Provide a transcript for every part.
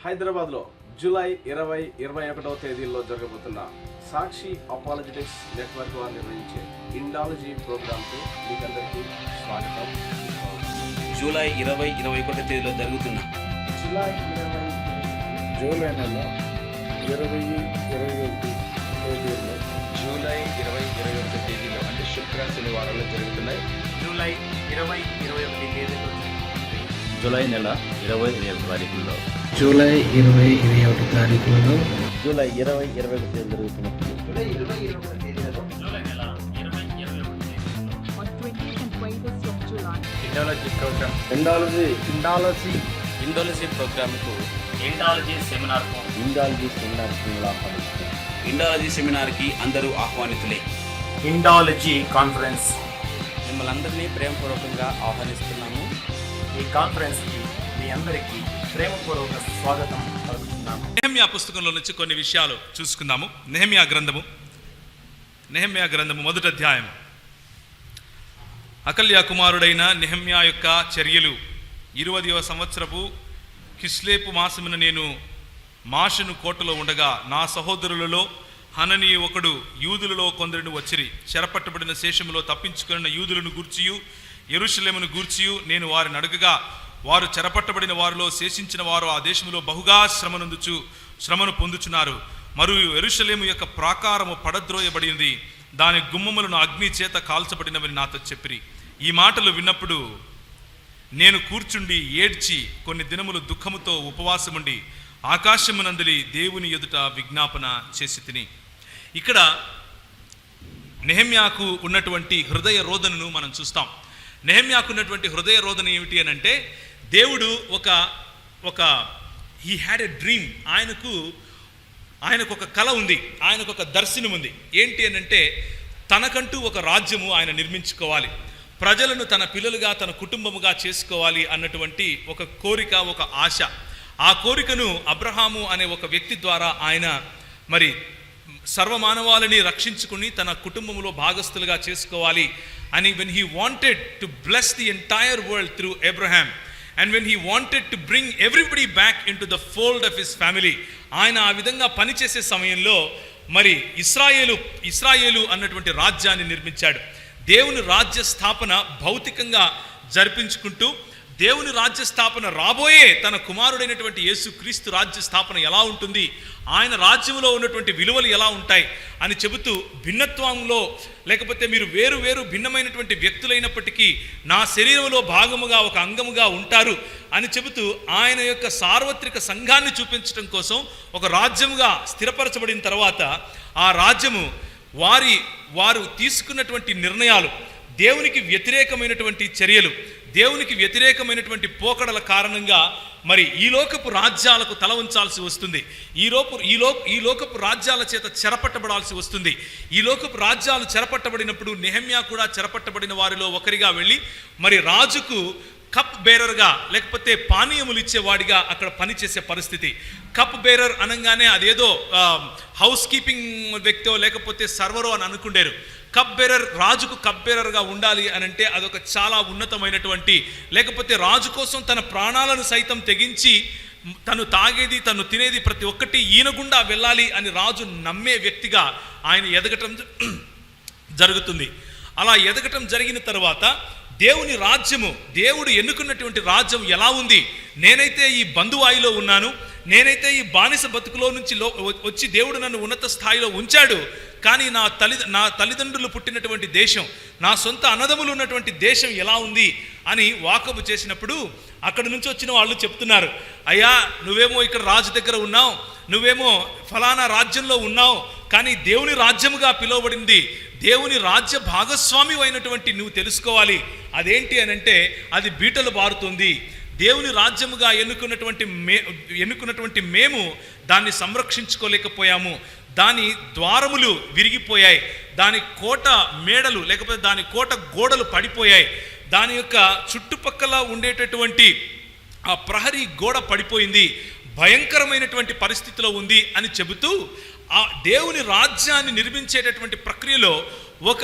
హైదరాబాద్లో జూలై 20-21వ తేదీల్లో జరగబోతున్న సాక్షి అపాలజెటిక్స్ నెట్వర్క్ వారు నిర్వహించే ఇండాలజీ ప్రోగ్రాంకు మీకందరికీ స్వాగతం. జూలై 20-21 తేదీలో జరుగుతున్న జూలై నెల 20-21 తేదీల్లో జూలై 20-21 తేదీలో అంటే శుక్ర శనివారాల్లో జరుగుతున్నాయి. జూలై 20-21 తేదీలో జూలై నెల 20-21 తారీఖుల్లో జూలై 20-21 తారీఖులలో జూలై 20-21 తేదీ జరుగుతున్నప్పుడు జూలై నెల 20-21 on 20th and 21st of July. Indology program Indology ప్రోగ్రాంకు ఇండాలజీ సెమినార్కు ఇండాలజీ సెమినార్స్ని ఆహ్వానిస్తున్నాం. ఇండాలజీ సెమినార్కి అందరూ ఆహ్వానితులే. Indology conference. మిమ్మల్ని అందరినీ ప్రేమపూర్వకంగా ఆహ్వానిస్తున్నాము. ఈ కాన్ఫరెన్స్కి మీ అందరికీ ప్రేమపూర్వక స్వాగతం పలుకుతున్నాము. నెహెమ్యా పుస్తకంలో నుంచి కొన్ని విషయాలు చూసుకుందాము. నెహెమ్యా గ్రంథము 1వ అధ్యాయం. అకల్యా కుమారుడైన నెహెమ్యా యొక్క చర్యలు. 20వ సంవత్సరపు కిస్లేపు మాసమున నేను మాషను కోటలో ఉండగా నా సహోదరులలో హననీ ఒకడు యూదులలో కొందరిని వచ్చిరి. చెరపట్టబడిన శేషములో తప్పించుకున్న యూదులను గూర్చియు యెరూషలేమును గూర్చియు నేను వారిని అడగగా వారు చెరపట్టబడిన వారిలో శేషించిన వారు ఆ దేశంలో బహుగా శ్రమను పొందుచున్నారు. మరియు యెరూషలేము యొక్క ప్రాకారము పడద్రోయబడింది, దాని గుమ్మములను అగ్ని చేత కాల్చబడినవని నాతో చెప్పిరి. ఈ మాటలు విన్నప్పుడు నేను కూర్చుండి ఏడ్చి కొన్ని దినములు దుఃఖముతో ఉపవాసముండి ఆకాశమునందలి దేవుని ఎదుట విజ్ఞాపన చేసి తిని. ఇక్కడ నెహెమ్యాకు ఉన్నటువంటి హృదయ రోదనను మనం చూస్తాం. నెహెమ్యాకు ఉన్నటువంటి హృదయ రోదన ఏమిటి అని అంటే, దేవుడు ఒక హీ హ్యాడ్ ఎ డ్రీమ్. ఆయనకు ఒక కళ ఉంది, ఆయనకు ఒక దర్శనం ఉంది. ఏంటి అని అంటే, తనకంటూ ఒక రాజ్యము ఆయన నిర్మించుకోవాలి, ప్రజలను తన పిల్లలుగా తన కుటుంబముగా చేసుకోవాలి అన్నటువంటి ఒక కోరిక, ఒక ఆశ. ఆ కోరికను అబ్రహాము అనే ఒక వ్యక్తి ద్వారా ఆయన మరి సర్వమానవాళిని రక్షించుకుని తన కుటుంబంలో భాగస్థులుగా చేసుకోవాలి అని when he wanted to bless the entire world through Abraham and when he wanted to bring everybody back into the fold of his family, ఆయన ఆ విధంగా పనిచేసే సమయంలో మరి ఇస్రాయేలు అన్నటువంటి రాజ్యాన్ని నిర్మించాడు. దేవుని రాజ్య స్థాపన భౌతికంగా జరిపించుకుంటూ దేవుని రాజ్య స్థాపన రాబోయే తన కుమారుడైనటువంటి యేసుక్రీస్తు రాజ్య స్థాపన ఎలా ఉంటుంది, ఆయన రాజ్యంలో ఉన్నటువంటి విలువలు ఎలా ఉంటాయి అని చెబుతూ, భిన్నత్వంలో లేకపోతే మీరు వేరు భిన్నమైనటువంటి వ్యక్తులైనప్పటికీ నా శరీరంలో భాగముగా ఒక అంగముగా ఉంటారు అని చెబుతూ ఆయన యొక్క సార్వత్రిక సంఘాన్ని చూపించడం కోసం ఒక రాజ్యముగా స్థిరపరచబడిన తర్వాత ఆ రాజ్యము వారు తీసుకున్నటువంటి నిర్ణయాలు, దేవునికి వ్యతిరేకమైనటువంటి చర్యలు, దేవునికి వ్యతిరేకమైనటువంటి పోకడల కారణంగా మరి ఈ లోకపు రాజ్యాలకు తల ఉంచాల్సి వస్తుంది. ఈ లోకపు రాజ్యాల చేత చెరపట్టబడాల్సి వస్తుంది. ఈ లోకపు రాజ్యాలు చెరపట్టబడినప్పుడు నెహెమ్యా కూడా చెరపట్టబడిన వారిలో ఒకరిగా వెళ్ళి మరి రాజుకు కప్ బేరర్గా లేకపోతే పానీయములు ఇచ్చేవాడిగా అక్కడ పనిచేసే పరిస్థితి. కప్ బేరర్ అనగానే అదేదో హౌస్ కీపింగ్ వ్యక్తో లేకపోతే సర్వరో అని అనుకుంటారు. రాజుకు కప్ బేరర్గా ఉండాలి అని అంటే అదొక చాలా ఉన్నతమైనటువంటి, లేకపోతే రాజు కోసం తన ప్రాణాలను సైతం తెగించి తను తాగేది తను తినేది ప్రతి ఒక్కటి ఈయన గుండా వెళ్ళాలి అని రాజు నమ్మే వ్యక్తిగా ఆయన ఎదగటం జరుగుతుంది. అలా ఎదగటం జరిగిన తర్వాత దేవుని రాజ్యము, దేవుడు ఎన్నుకున్నటువంటి రాజ్యం ఎలా ఉంది, నేనైతే ఈ బంధువాయిలో ఉన్నాను, నేనైతే ఈ బానిస బతుకులో నుంచి వచ్చి దేవుడు నన్ను ఉన్నత స్థాయిలో ఉంచాడు, కానీ నా తల్లిదండ్రులు పుట్టినటువంటి దేశం, నా సొంత అన్నదమ్ములు ఉన్నటువంటి దేశం ఎలా ఉంది అని వాకబు చేసినప్పుడు అక్కడి నుంచి వచ్చిన వాళ్ళు చెప్తున్నారు, అయ్యా నువ్వేమో ఇక్కడ రాజు దగ్గర ఉన్నావు, నువ్వేమో ఫలానా రాజ్యంలో ఉన్నావు, కానీ దేవుని రాజ్యముగా పిలువబడింది, దేవుని రాజ్య భాగస్వామి అయినటువంటి నువ్వు తెలుసుకోవాలి. అదేంటి అని అంటే అది బీటలు బారుతుంది. దేవుని రాజ్యముగా ఎన్నుకున్నటువంటి మేము దాన్ని సంరక్షించుకోలేకపోయాము. దాని ద్వారములు విరిగిపోయాయి, దాని కోట మేడలు లేకపోతే దాని కోట గోడలు పడిపోయాయి, దాని యొక్క చుట్టుపక్కల ఉండేటటువంటి ఆ ప్రహరీ గోడ పడిపోయింది, భయంకరమైనటువంటి పరిస్థితిలో ఉంది అని చెబుతూ ఆ దేవుని రాజ్యాన్ని నిర్మించేటటువంటి ప్రక్రియలో ఒక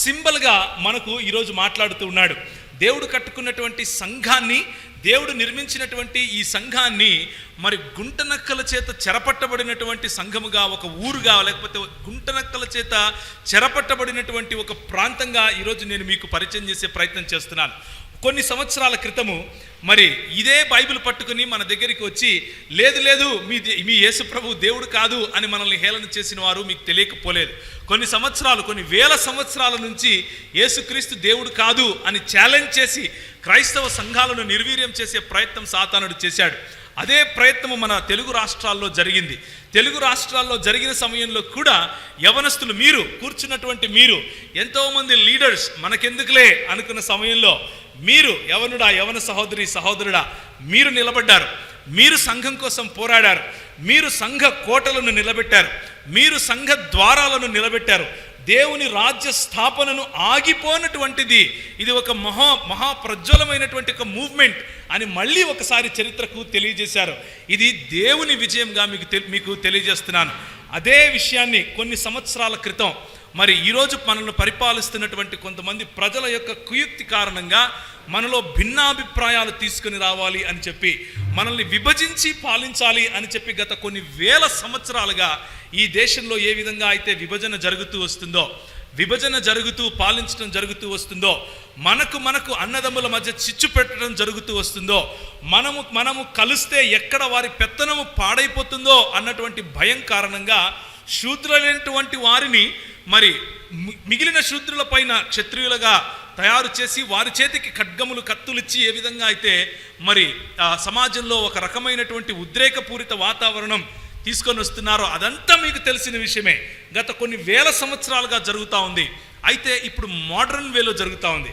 సింబల్గా మనకు ఈరోజు మాట్లాడుతూ ఉన్నాడు. దేవుడు కట్టుకున్నటువంటి సంఘాన్ని, దేవుడు నిర్మించినటువంటి ఈ సంఘాన్ని మరి గుంటనక్కల చేత చెరపట్టబడినటువంటి సంఘముగా, ఒక ఊరుగా, లేకపోతే గుంటనక్కల చేత చెరపట్టబడినటువంటి ఒక ప్రాంతంగా ఈరోజు నేను మీకు పరిచయం చేసే ప్రయత్నం చేస్తున్నాను. కొన్ని సంవత్సరాల క్రితము మరి ఇదే బైబిల్ పట్టుకుని మన దగ్గరికి వచ్చి లేదు మీ యేసు ప్రభు దేవుడు కాదు అని మనల్ని హేళన చేసిన వారు మీకు తెలియకపోలేదు. కొన్ని వేల సంవత్సరాల నుంచి యేసుక్రీస్తు దేవుడు కాదు అని ఛాలెంజ్ చేసి క్రైస్తవ సంఘాలను నిర్వీర్యం చేసే ప్రయత్నం సాతానుడు చేశాడు. అదే ప్రయత్నం మన తెలుగు రాష్ట్రాల్లో జరిగింది. తెలుగు రాష్ట్రాల్లో జరిగిన సమయంలో కూడా యవనస్తులు, మీరు కూర్చున్నటువంటి మీరు, ఎంతోమంది లీడర్స్ మనకెందుకులే అనుకున్న సమయంలో మీరు యవన సహోదరుడా మీరు నిలబడ్డారు. మీరు సంఘం కోసం పోరాడారు. మీరు సంఘ కోటలను నిలబెట్టారు. మీరు సంఘ ద్వారాలను నిలబెట్టారు. దేవుని రాజ్య స్థాపనను ఆగిపోయినటువంటిది ఇది ఒక మహాప్రజ్వలమైనటువంటి ఒక మూవ్మెంట్ అని మళ్ళీ ఒకసారి చరిత్రకు తెలియజేశారు. ఇది దేవుని విజయంగా మీకు తెలియజేస్తున్నాను. అదే విషయాన్ని కొన్ని సంవత్సరాల క్రితం మరి ఈరోజు మనల్ని పరిపాలిస్తున్నటువంటి కొంతమంది ప్రజల యొక్క కుయుక్తి కారణంగా మనలో భిన్నాభిప్రాయాలు తీసుకుని రావాలి అని చెప్పి, మనల్ని విభజించి పాలించాలి అని చెప్పి గత కొన్ని వేల సంవత్సరాలుగా ఈ దేశంలో ఏ విధంగా అయితే విభజన జరుగుతూ పాలించడం జరుగుతూ వస్తుందో, మనకు అన్నదమ్ముల మధ్య చిచ్చు పెట్టడం జరుగుతూ వస్తుందో, మనము కలిస్తే ఎక్కడ వారి పెత్తనము పాడైపోతుందో అన్నటువంటి భయం కారణంగా శూద్రులైనటువంటి వారిని మరి మిగిలిన శూద్రుల పైన క్షత్రియులుగా తయారు చేసి వారి చేతికి ఖడ్గములు, కత్తులిచ్చి ఏ విధంగా అయితే మరి సమాజంలో ఒక రకమైనటువంటి ఉద్రేకపూరిత వాతావరణం తీసుకొని వస్తున్నారో అదంతా మీకు తెలిసిన విషయమే. గత కొన్ని వేల సంవత్సరాలుగా జరుగుతూ ఉంది. అయితే ఇప్పుడు మోడర్న్ వేలో జరుగుతూ ఉంది.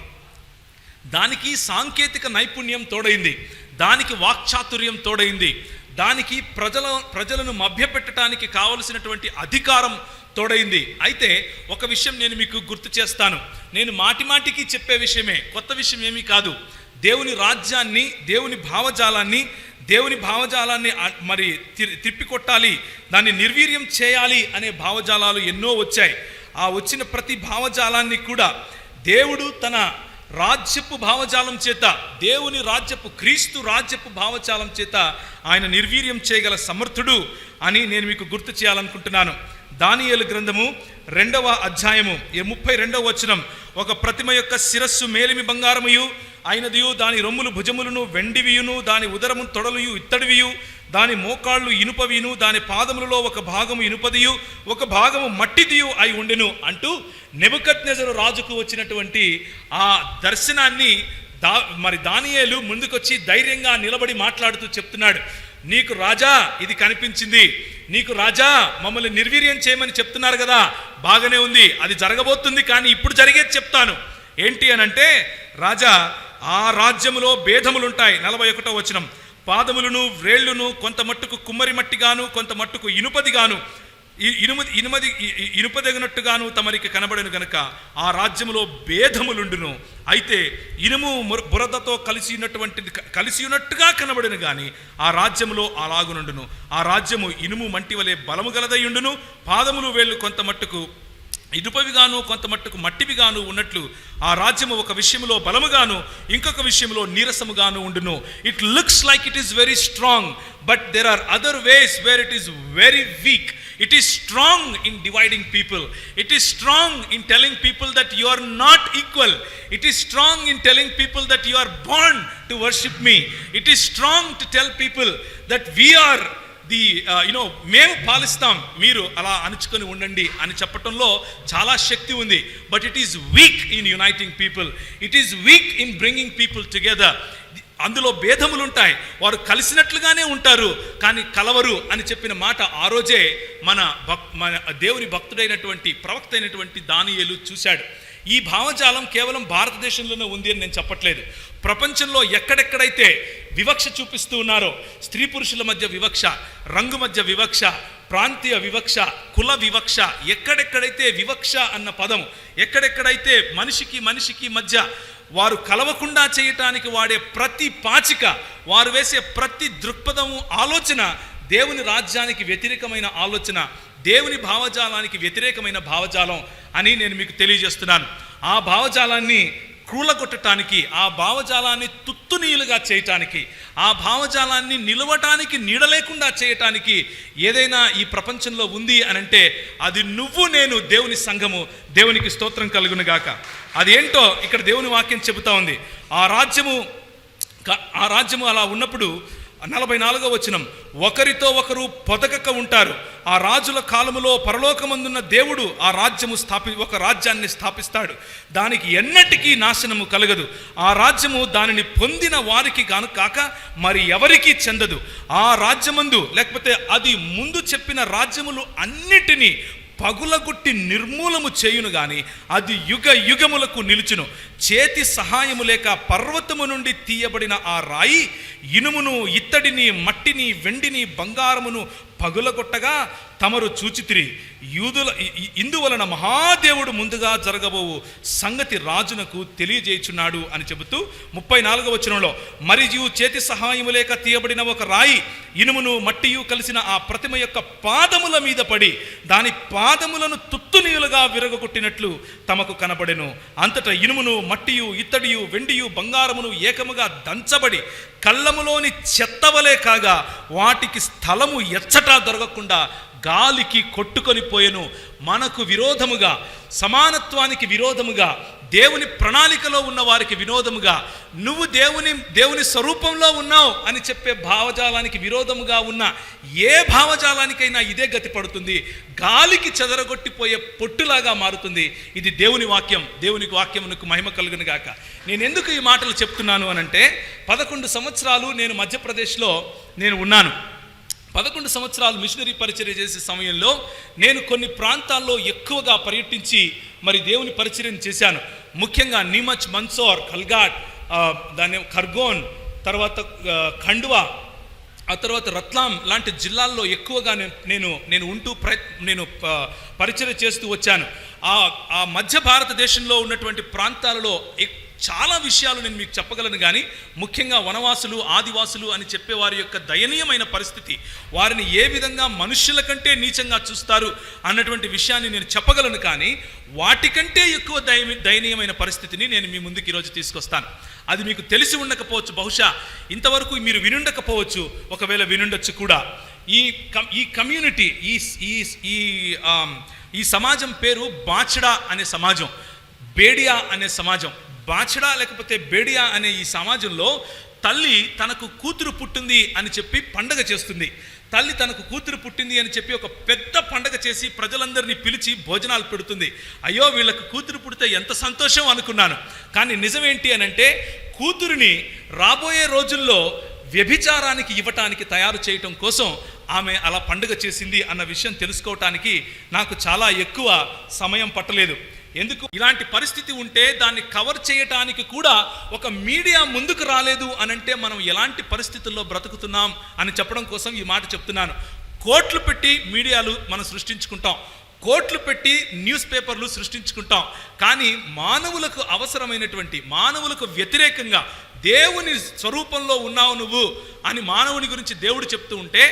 దానికి సాంకేతిక నైపుణ్యం తోడైంది, దానికి వాక్చాతుర్యం తోడైంది, దానికి ప్రజలను మభ్యపెట్టడానికి కావలసినటువంటి అధికారం తోడైంది. అయితే ఒక విషయం నేను మీకు గుర్తు చేస్తాను. నేను మాటికి చెప్పే విషయమే, కొత్త విషయం ఏమీ కాదు. దేవుని రాజ్యాన్ని, దేవుని భావజాలాన్ని మరి తిప్పికొట్టాలి, దాన్ని నిర్వీర్యం చేయాలి అనే భావజాలాలు ఎన్నో వచ్చాయి. ఆ వచ్చిన ప్రతి భావజాలాన్ని కూడా దేవుడు తన రాజ్యపు భావజాలం చేత, దేవుని రాజ్యపు, క్రీస్తు రాజ్యపు భావజాలం చేత ఆయన నిర్వీర్యం చేయగల సమర్థుడు అని నేను మీకు గుర్తు చేయాలనుకుంటున్నాను. దానియేలు గ్రంథము 2వ అధ్యాయము 32వ వచనం, ఒక ప్రతిమ యొక్క శిరస్సు మేలిమి బంగారముయు అయినదియు, దాని రొమ్ములు భుజములను వెండివియును, దాని ఉదరము తొడలుయు ఇత్తడివియు, దాని మోకాళ్ళు ఇనుపవియును, దాని పాదములలో ఒక భాగము ఇనుపదియు ఒక భాగము మట్టిదియు అయి ఉండెను అంటూ నెబుకద్నెజరు రాజుకు వచ్చినటువంటి ఆ దర్శనాన్ని మరి దానియేలు ముందుకొచ్చి ధైర్యంగా నిలబడి మాట్లాడుతూ చెప్తున్నాడు. నీకు రాజా ఇది కనిపించింది, నీకు రాజా మమ్మల్ని నిర్వీర్యం చేయమని చెప్తున్నారు కదా, బాగానే ఉంది, అది జరగబోతుంది, కానీ ఇప్పుడు జరిగేది చెప్తాను. ఏంటి అనంటే, రాజా ఆ రాజ్యములో భేదములుంటాయి. 41వ వచనం, పాదములను వ్రేళ్లును కొంత మట్టుకు కుమ్మరి మట్టిగాను కొంత మట్టుకు ఇనుపదిగాను ఇనుపదగినట్టుగాను తమరికి కనబడను గనుక ఆ రాజ్యములో భేదములుండును. అయితే ఇనుము బురదతో కలిసినట్టుగా కనబడను గాని ఆ రాజ్యములో అలాగునుండును. ఆ రాజ్యము ఇనుము మంటి వలె బలము గలదయుండును. పాదములు వేళ్ళు కొంత మట్టుకు ఇనుపవిగాను కొంత మట్టుకు మట్టివిగాను ఉన్నట్లు ఆ రాజ్యము ఒక విషయంలో బలముగాను ఇంకొక విషయంలో నీరసముగాను ఉండును. It looks like it is very strong, but there are other ways where it is very weak. It is strong in dividing people. It is strong in telling people that you are not equal. It is strong in telling people that you are born to worship me. It is strong to tell people that we are the మేము పాలిస్తాం, మీరు అలా అణుచుకొని ఉండండి అని చెప్పటంలో చాలా శక్తి ఉంది. But it is week in uniting people. It is week in bringing people together. అందులో భేదములుంటాయి, వారు కలిసినట్లుగానే ఉంటారు కానీ కలవరు అని చెప్పిన మాట ఆ రోజే మన దేవుని భక్తుడైనటువంటి ప్రవక్త అయినటువంటి దానియేలు చూశాడు. ఈ భావజాలం కేవలం భారతదేశంలోనే ఉంది అని నేను చెప్పట్లేదు. ప్రపంచంలో ఎక్కడెక్కడైతే వివక్ష చూపిస్తూ ఉన్నారో, స్త్రీ పురుషుల మధ్య వివక్ష, రంగు మధ్య వివక్ష, ప్రాంతీయ వివక్ష, కుల వివక్ష, ఎక్కడెక్కడైతే వివక్ష అన్న పదం, ఎక్కడెక్కడైతే మనిషికి మధ్య వారు కలవకుండా చేయటానికి వాడే ప్రతి పాచిక, వారు వేసే ప్రతి దృక్పథము, ఆలోచన దేవుని రాజ్యానికి వ్యతిరేకమైన ఆలోచన, దేవుని భావజాలానికి వ్యతిరేకమైన భావజాలం అని నేను మీకు తెలియజేస్తున్నాను. ఆ భావజాలాన్ని క్రూలగొట్టడానికి, ఆ భావజాలాన్ని తుత్తునీయులుగా చేయటానికి, ఆ భావజాలాన్ని నిలవటానికి నీడలేకుండా చేయటానికి ఏదైనా ఈ ప్రపంచంలో ఉంది అనంటే అది నువ్వు నేను, దేవుని సంఘము. దేవునికి స్తోత్రం కలుగునుగాక. అదేంటో ఇక్కడ దేవుని వాక్యం చెబుతా ఉంది. ఆ రాజ్యము అలా ఉన్నప్పుడు 44వ వచనం, ఒకరితో ఒకరు పొదగక ఉంటారు. ఆ రాజుల కాలములో పరలోకమందున్న దేవుడు ఒక రాజ్యాన్ని స్థాపిస్తాడు. దానికి ఎన్నటికీ నాశనము కలగదు. ఆ రాజ్యము దానిని పొందిన వారికి కాక మరి ఎవరికీ చెందదు. ఆ రాజ్యమందు, లేకపోతే అది ముందు చెప్పిన రాజ్యములు అన్నిటినీ పగులగొట్టి నిర్మూలము చేయును గాని అది యుగ యుగములకు నిలుచును. చేతి సహాయము లేక పర్వతము నుండి తీయబడిన ఆ రాయి ఇనుమును, ఇత్తడిని, మట్టిని, వెండిని, బంగారమును పగులగొట్టగా తమరు చూచితిరి. ఇందువలన మహాదేవుడు ముందుగా జరగబోవు సంగతి రాజునకు తెలియజేయుచున్నాడు అని చెబుతూ 34వ వచనంలో, మరియు చేతి సహాయము లేక తీయబడిన ఒక రాయి ఇనుమును, మట్టియు కలిసిన ఆ ప్రతిమ యొక్క పాదముల మీద పడి దాని పాదములను తుత్తునీయులుగా విరగొట్టినట్లు తమకు కనబడెను. అంతటా ఇనుమును, మట్టియు, ఇత్తడియు, వెండియు, బంగారమును ఏకముగా దంచబడి కళ్ళములోని చెత్తవలే కాగా వాటికి స్థలము ఎచ్చటా దొరకకుండా గాలికి కొట్టుకొని పోయెను. మనకు విరోధముగా, సమానత్వానికి విరోధముగా, దేవుని ప్రణాళికలో ఉన్న వారికి వినోదముగా, నువ్వు దేవుని స్వరూపంలో ఉన్నావు అని చెప్పే భావజాలానికి విరోధముగా ఉన్న ఏ భావజాలానికైనా ఇదే గతి పడుతుంది. గాలికి చెదరగొట్టిపోయే పొట్టులాగా మారుతుంది. ఇది దేవుని వాక్యం. దేవునికి వాక్యమునకు మహిమ కలుగును గాక. నేను ఎందుకు ఈ మాటలు చెప్తున్నాను అనంటే 11 సంవత్సరాలు నేను మధ్యప్రదేశ్లో ఉన్నాను. 11 సంవత్సరాలు మిషనరీ పరిచర్య చేసే సమయంలో నేను కొన్ని ప్రాంతాల్లో ఎక్కువగా పర్యటించి మరి దేవుని పరిచర్యను చేశాను. ముఖ్యంగా నీమచ్, మందసౌర్, కల్ఘాట్, దాని ఖర్గోన్, తర్వాత ఖండ్వా, ఆ తర్వాత రత్లాం లాంటి జిల్లాల్లో ఎక్కువగా నేను ఉంటూ పరిచర్య చేస్తూ వచ్చాను. ఆ మధ్య భారతదేశంలో ఉన్నటువంటి ప్రాంతాలలో చాలా విషయాలు నేను మీకు చెప్పగలను. కానీ ముఖ్యంగా వనవాసులు, ఆదివాసులు అని చెప్పే వారి యొక్క దయనీయమైన పరిస్థితి, వారిని ఏ విధంగా మనుష్యుల కంటే నీచంగా చూస్తారు అన్నటువంటి విషయాన్ని నేను చెప్పగలను. కానీ వాటికంటే ఎక్కువ దయనీయమైన పరిస్థితిని నేను మీ ముందుకు ఈరోజు తీసుకొస్తాను. అది మీకు తెలిసి ఉండకపోవచ్చు, బహుశా ఇంతవరకు మీరు వినుండకపోవచ్చు, ఒకవేళ వినుండొచ్చు కూడా. ఈ కమ్యూనిటీ, ఈ సమాజం పేరు బాచడా అనే సమాజం, బేడియా అనే సమాజం. బాచడా లేకపోతే బేడియా అనే ఈ సమాజంలో తల్లి తనకు కూతురు పుట్టింది అని చెప్పి పండగ చేస్తుంది. తల్లి తనకు కూతురు పుట్టింది అని చెప్పి ఒక పెద్ద పండగ చేసి ప్రజలందరినీ పిలిచి భోజనాలు పెడుతుంది. అయ్యో, వీళ్ళకు కూతురు పుడితే ఎంత సంతోషం అనుకున్నాను. కానీ నిజమేంటి అనంటే కూతురిని రాబోయే రోజుల్లో వ్యభిచారానికి ఇవ్వటానికి తయారు చేయటం కోసం ఆమె అలా పండుగ చేసింది అన్న విషయం తెలుసుకోవటానికి నాకు చాలా ఎక్కువ సమయం పట్టలేదు. ఎందుకు? ఇలాంటి పరిస్థితి ఉంటే దాన్ని కవర్ చేయటానికి కూడా ఒక మీడియా ముందుకు రాలేదు అనంటే మనం ఎలాంటి పరిస్థితుల్లో బ్రతుకుతున్నాం అని చెప్పడం కోసం ఈ మాట చెప్తున్నాను. కోట్లు పెట్టి మీడియాలు మనం సృష్టించుకుంటాం, కోట్లు పెట్టి న్యూస్ పేపర్లు సృష్టించుకుంటాం. కానీ మానవులకు అవసరమైనటువంటి, మానవులకు వ్యతిరేకంగా దేవుని స్వరూపంలో ఉన్నావు నువ్వు అని మానవుని గురించి దేవుడు చెప్తూ ఉంటే,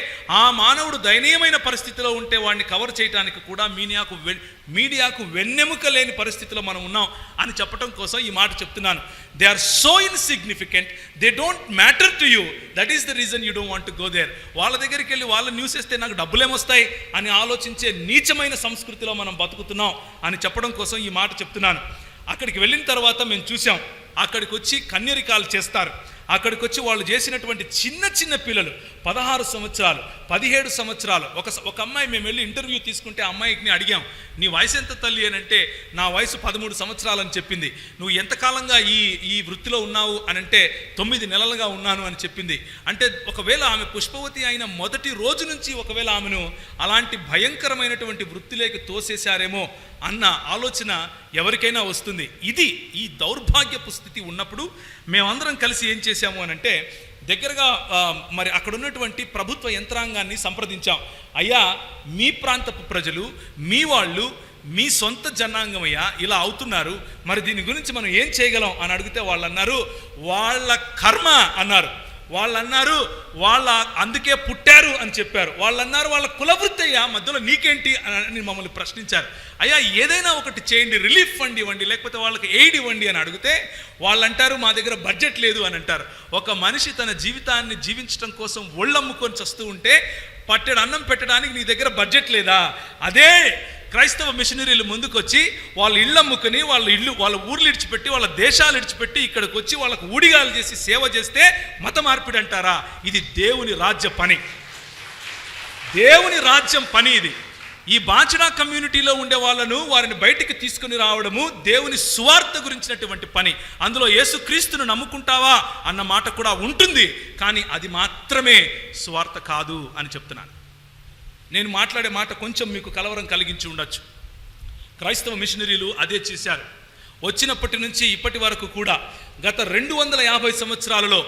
ఆ మానవుడు దయనీయమైన పరిస్థితిలో ఉంటే వాడిని కవర్ చేయడానికి కూడా మీడియాకు వెన్నెముక లేని పరిస్థితిలో మనం ఉన్నాం అని చెప్పడం కోసం ఈ మాట చెప్తున్నాను. They are so insignificant, they don't matter to you, that is the reason you don't want to go there. వాళ్ళ దగ్గరికి వెళ్ళి వాళ్ళ న్యూస్ వేస్తే నాకు డబ్బులేమొస్తాయి అని ఆలోచించే నీచమైన సంస్కృతిలో మనం బతుకుతున్నాం అని చెప్పడం కోసం ఈ మాట చెప్తున్నాను. అక్కడికి వెళ్ళిన తర్వాత మేము చూసాం, అక్కడికి వచ్చి కన్యరికాలు చేస్తారు. అక్కడికి వచ్చి వాళ్ళు చేసినటువంటి చిన్న చిన్న పిల్లలు 16 సంవత్సరాలు, 17 సంవత్సరాలు. ఒక అమ్మాయి, మేము వెళ్ళి ఇంటర్వ్యూ తీసుకుంటే అమ్మాయికి అడిగాం, నీ వయసు ఎంత తల్లి అని అంటే నా వయసు 13 సంవత్సరాలు అని చెప్పింది. నువ్వు ఎంతకాలంగా ఈ వృత్తిలో ఉన్నావు అని అంటే 9 నెలలుగా ఉన్నాను అని చెప్పింది. అంటే ఒకవేళ ఆమె పుష్పవతి అయిన మొదటి రోజు నుంచి ఒకవేళ ఆమెను అలాంటి భయంకరమైనటువంటి వృత్తిలోకి తోసేశారేమో అన్న ఆలోచన ఎవరికైనా వస్తుంది. ఈ దౌర్భాగ్యపు స్థితి ఉన్నప్పుడు మేమందరం కలిసి ఏం చేశాము అని అంటే, దగ్గరగా మరి అక్కడ ఉన్నటువంటి ప్రభుత్వ యంత్రాంగాన్ని సంప్రదించాం. అయ్యా, మీ ప్రాంతపు ప్రజలు, మీ వాళ్ళు, మీ సొంత జనాంగమయ్యా ఇలా అవుతున్నారు, మరి దీని గురించి మనం ఏం చేయగలం అని అడిగితే వాళ్ళు అన్నారు, వాళ్ళ కర్మ అన్నారు. వాళ్ళు అన్నారు వాళ్ళ అందుకే పుట్టారు అని చెప్పారు. వాళ్ళు అన్నారు వాళ్ళ కులవృత్తి అయ్యా, మధ్యలో నీకేంటి అని మమ్మల్ని ప్రశ్నించారు. అయ్యా ఏదైనా ఒకటి చేయండి, రిలీఫ్ ఫండ్ ఇవ్వండి, లేకపోతే వాళ్ళకి ఎయిడ్ ఇవ్వండి అని అడిగితే వాళ్ళు అంటారు మా దగ్గర బడ్జెట్ లేదు అని అంటారు. ఒక మనిషి తన జీవితాన్ని జీవించడం కోసం ఒళ్ళమ్ముకొని చస్తూ ఉంటే పట్టెడు అన్నం పెట్టడానికి నీ దగ్గర బడ్జెట్ లేదా? అదే క్రైస్తవ మిషనరీలు ముందుకొచ్చి వాళ్ళ ఇళ్ళు అమ్ముకుని వాళ్ళ ఊర్లు ఇడిచిపెట్టి వాళ్ళ దేశాలు ఇడిచిపెట్టి ఇక్కడికి వచ్చి వాళ్ళకు ఊడిగాలు చేసి సేవ చేస్తే మత మార్పిడి అంటారా? ఇది దేవుని రాజ్య పని, దేవుని రాజ్యం పని ఇది. ఈ బాంచడా కమ్యూనిటీలో ఉండే వారిని బయటికి తీసుకుని రావడము దేవుని సువార్త గురించినటువంటి పని. అందులో యేసుక్రీస్తును నమ్ముకుంటావా అన్న మాట కూడా ఉంటుంది, కానీ అది మాత్రమే సువార్త కాదు అని చెప్తున్నాను. నేను మాట్లాడే మాట కొంచెం మీకు కలవరం కలిగించి ఉండొచ్చు. క్రైస్తవ మిషనరీలు అదే చేశారు. వచ్చినప్పటి నుంచి ఇప్పటి వరకు కూడా గత 250 సంవత్సరాలలో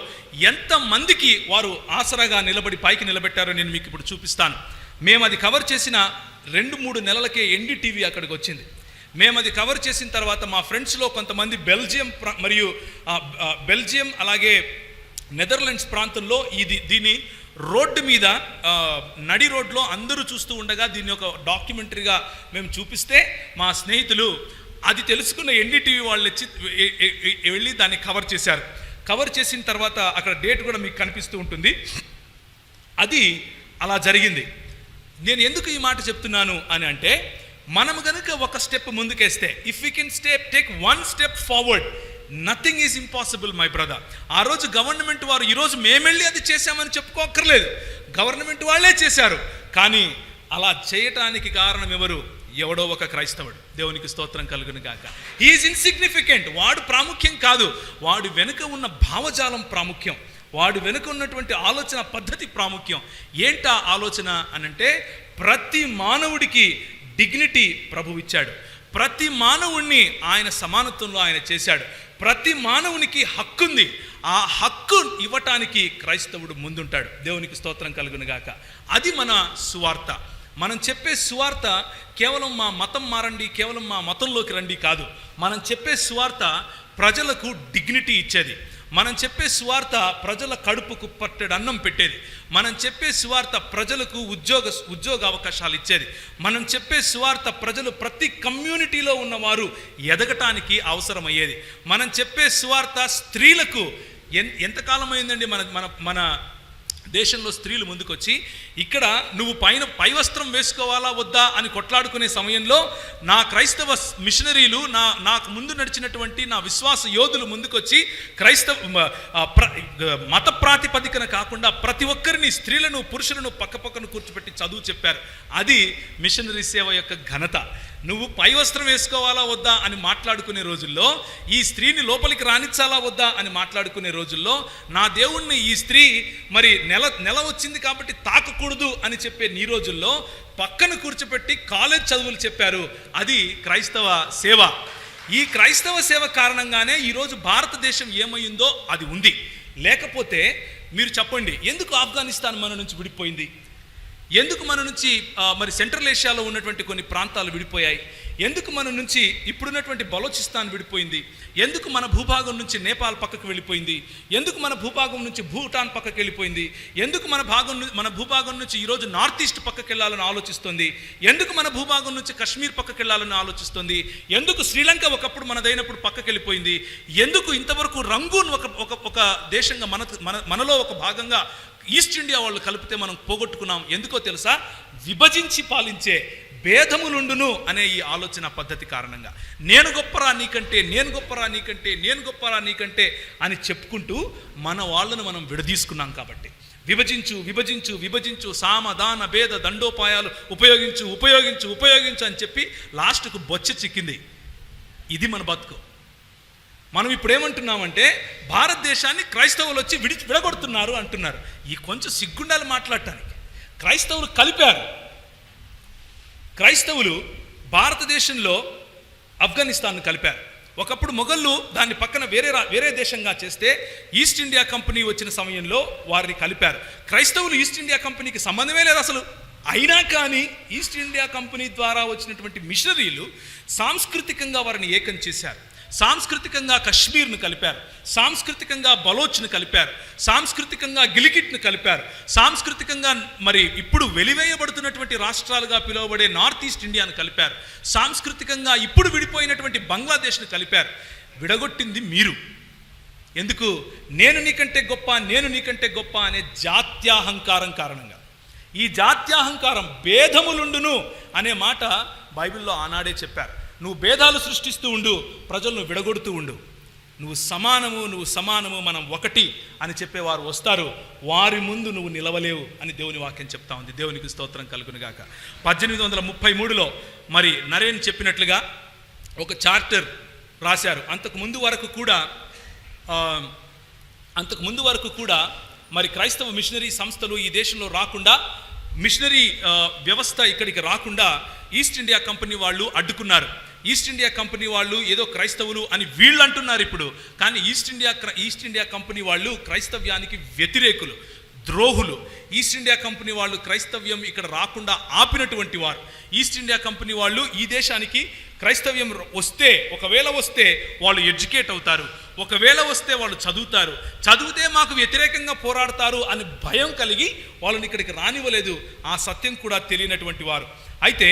ఎంతమందికి వారు ఆసరాగా నిలబడి పైకి నిలబెట్టారో నేను మీకు ఇప్పుడు చూపిస్తాను. మేము అది కవర్ చేసిన 2-3 నెలలకే ఎన్డీటీవీ అక్కడికి వచ్చింది. మేము అది కవర్ చేసిన తర్వాత మా ఫ్రెండ్స్లో కొంతమంది బెల్జియం అలాగే నెదర్లాండ్స్ ప్రాంతంలో దీన్ని రోడ్డు మీద నడి రోడ్లో అందరూ చూస్తూ ఉండగా దీన్ని ఒక డాక్యుమెంటరీగా మేము చూపిస్తే మా స్నేహితులు అది తెలుసుకున్న ఎన్డీటీవీ వాళ్ళు వెళ్ళి దాన్ని కవర్ చేశారు. కవర్ చేసిన తర్వాత అక్కడ డేట్ కూడా మీకు కనిపిస్తూ ఉంటుంది. అది అలా జరిగింది. నేను ఎందుకు ఈ మాట చెప్తున్నాను అని అంటే, మనం కనుక ఒక స్టెప్ ముందుకేస్తే, if we can take 1 step forward, nothing is impossible my brother. ఆ రోజు గవర్నమెంట్ వారు ఈరోజు మేమెళ్ళి అది చేశామని చెప్పుకోక్కర్లేదు, గవర్నమెంట్ వాళ్ళే చేశారు. కానీ అలా చేయటానికి కారణం ఎవడో ఒక క్రైస్తవుడు. దేవునికి స్తోత్రం కలుగును గాక. He is insignificant. వాడు ప్రాముఖ్యం కాదు, వాడు వెనుక ఉన్న భావజాలం ప్రాముఖ్యం, వాడు వెనుక ఉన్నటువంటి ఆలోచన పద్ధతి ప్రాముఖ్యం. ఏంటా ఆలోచన అనంటే, ప్రతి మానవుడికి డిగ్నిటీ ప్రభువు ఇచ్చాడు, ప్రతి మానవుణ్ణి ఆయన సమానత్వంలో ఆయన చేశాడు, ప్రతి మానవునికి హక్కుంది. ఆ హక్కు ఇవ్వటానికి క్రైస్తవుడు ముందుంటాడు. దేవునికి స్తోత్రం కలుగును గాక. అది మన సువార్త. మనం చెప్పే సువార్త కేవలం మా మతం మారండి, కేవలం మా మతంలోకి రండి కాదు. మనం చెప్పే సువార్త ప్రజలకు డిగ్నిటీ ఇచ్చేది. మనం చెప్పే సువార్త ప్రజల కడుపుకు పట్టెడు అన్నం పెట్టేది. మనం చెప్పే సువార్త ప్రజలకు ఉద్యోగ అవకాశాలు ఇచ్చేది. మనం చెప్పే సువార్త ప్రజలు ప్రతి కమ్యూనిటీలో ఉన్నవారు ఎదగటానికి అవసరమయ్యేది. మనం చెప్పే సువార్త స్త్రీలకు ఎంతకాలం అయిందండి మన దేశంలో స్త్రీలు ముందుకొచ్చి ఇక్కడ నువ్వు పై వస్త్రం వేసుకోవాలా వద్దా అని కొట్లాడుకునే సమయంలో నా క్రైస్తవ మిషనరీలు నాకు ముందు నడిచినటువంటి నా విశ్వాస యోధులు ముందుకొచ్చి మత ప్రాతిపదికన కాకుండా ప్రతి ఒక్కరిని, స్త్రీలను పురుషులను పక్కపక్కన కూర్చోపెట్టి చదువు చెప్పారు. అది మిషనరీ సేవ యొక్క ఘనత. నువ్వు పై వస్త్రం వేసుకోవాలా వద్దా అని మాట్లాడుకునే రోజుల్లో, ఈ స్త్రీని లోపలికి రానిచ్చాలా వద్దా అని మాట్లాడుకునే రోజుల్లో, నా దేవుణ్ణి ఈ స్త్రీ మరి నెల వచ్చింది కాబట్టి తాకకూడదు అని చెప్పే నీ రోజుల్లో పక్కన కూర్చోపెట్టి కాలేజ్ చదువులు చెప్పారు. అది క్రైస్తవ సేవ. ఈ క్రైస్తవ సేవ కారణంగానే ఈరోజు భారతదేశం ఏమైందో అది ఉంది. లేకపోతే మీరు చెప్పండి, ఎందుకు ఆఫ్ఘనిస్తాన్ మన నుంచి విడిపోయింది? ఎందుకు మన నుంచి మరి సెంట్రల్ ఏషియాలో ఉన్నటువంటి కొన్ని ప్రాంతాలు విడిపోయాయి? ఎందుకు మన నుంచి ఇప్పుడున్నటువంటి బలోచిస్తాన్ విడిపోయింది? ఎందుకు మన భూభాగం నుంచి నేపాల్ పక్కకు వెళ్ళిపోయింది? ఎందుకు మన భూభాగం నుంచి భూటాన్ పక్కకు వెళ్ళిపోయింది? ఎందుకు మన భూభాగం నుంచి ఈరోజు నార్త్ ఈస్ట్ పక్కకు వెళ్ళాలని ఆలోచిస్తుంది? ఎందుకు మన భూభాగం నుంచి కశ్మీర్ పక్కకు వెళ్ళాలని ఆలోచిస్తుంది? ఎందుకు శ్రీలంక ఒకప్పుడు మనదైనప్పుడు పక్కకు వెళ్ళిపోయింది? ఎందుకు ఇంతవరకు రంగూన్ ఒక దేశంగా మనలో ఒక భాగంగా ఈస్ట్ ఇండియా వాళ్ళు కలిపితే మనం పోగొట్టుకున్నాం? ఎందుకో తెలుసా? విభజించి పాలించే భేదములుండును అనే ఈ ఆలోచన పద్ధతి కారణంగా నేను గొప్పరా నీకంటే, నేను గొప్పరా నీకంటే, నేను గొప్పరా నీకంటే అని చెప్పుకుంటూ మన వాళ్ళను మనం విడదీసుకున్నాం. కాబట్టి విభజించు విభజించు విభజించు, సామదాన భేద దండోపాయాలు ఉపయోగించు అని చెప్పి లాస్ట్కు బొచ్చ చిక్కింది. ఇది మన బతుకు. మనం ఇప్పుడు ఏమంటున్నామంటే, భారతదేశాన్ని క్రైస్తవులు వచ్చి విడగొడుతున్నారు అంటున్నారు. ఈ కొంచెం సిగ్గుండాలి మాట్లాడటానికి. క్రైస్తవులు కలిపారు. క్రైస్తవులు భారతదేశంలో ఆఫ్ఘనిస్తాన్ను కలిపారు. ఒకప్పుడు మొఘళ్ళు దాన్ని పక్కన వేరే దేశంగా చేస్తే ఈస్ట్ ఇండియా కంపెనీ వచ్చిన సమయంలో వారిని కలిపారు. క్రైస్తవులు ఈస్ట్ ఇండియా కంపెనీకి సంబంధమే లేదు అసలు. అయినా కానీ ఈస్ట్ ఇండియా కంపెనీ ద్వారా వచ్చినటువంటి మిషనరీలు సాంస్కృతికంగా వారిని ఏకం చేశారు. సాంస్కృతికంగా కశ్మీర్ను కలిపారు, సాంస్కృతికంగా బలోచ్ను కలిపారు, సాంస్కృతికంగా గిలిగిట్ను కలిపారు, సాంస్కృతికంగా మరి ఇప్పుడు వెలివేయబడుతున్నటువంటి రాష్ట్రాలుగా పిలువబడే నార్త్ ఈస్ట్ ఇండియాను కలిపారు, సాంస్కృతికంగా ఇప్పుడు విడిపోయినటువంటి బంగ్లాదేశ్ను కలిపారు. విడగొట్టింది మీరు. ఎందుకు? నేను నీకంటే గొప్ప, నేను నీకంటే గొప్ప అనే జాత్యాహంకారం కారణంగా. ఈ జాత్యాహంకారం భేదములుండును అనే మాట బైబిల్లో ఆనాడే చెప్పారు. నువ్వు భేదాలు సృష్టిస్తూ ఉండు, ప్రజలను విడగొడుతూ ఉండు. నువ్వు సమానము, మనం ఒకటి అని చెప్పేవారు వస్తారు. వారి ముందు నువ్వు నిలవలేవు అని దేవుని వాక్యం చెప్తా ఉంది. దేవునికి స్తోత్రం కలుగునుగాక. 1833లో మరి నరేన్ చెప్పినట్లుగా ఒక చార్టర్ రాశారు. అంతకు ముందు వరకు కూడా మరి క్రైస్తవ మిషనరీ సంస్థలు ఈ దేశంలో రాకుండా, మిషనరీ వ్యవస్థ ఇక్కడికి రాకుండా ఈస్ట్ ఇండియా కంపెనీ వాళ్ళు అడ్డుకున్నారు. ఈస్ట్ ఇండియా కంపెనీ వాళ్ళు ఏదో క్రైస్తవులు అని వీళ్ళు అంటున్నారు ఇప్పుడు, కానీ ఈస్ట్ ఇండియా కంపెనీ వాళ్ళు క్రైస్తవ్యానికి వ్యతిరేకులు, ద్రోహులు. ఈస్ట్ ఇండియా కంపెనీ వాళ్ళు క్రైస్తవ్యం ఇక్కడ రాకుండా ఆపినటువంటి వారు. ఈస్ట్ ఇండియా కంపెనీ వాళ్ళు ఈ దేశానికి క్రైస్తవ్యం ఒకవేళ వస్తే వాళ్ళు ఎడ్యుకేట్ అవుతారు, ఒకవేళ వస్తే వాళ్ళు చదివితే మాకు వ్యతిరేకంగా పోరాడతారు అని భయం కలిగి వాళ్ళని ఇక్కడికి రానివ్వలేదు. ఆ సత్యం కూడా తెలియనటువంటి వారు. అయితే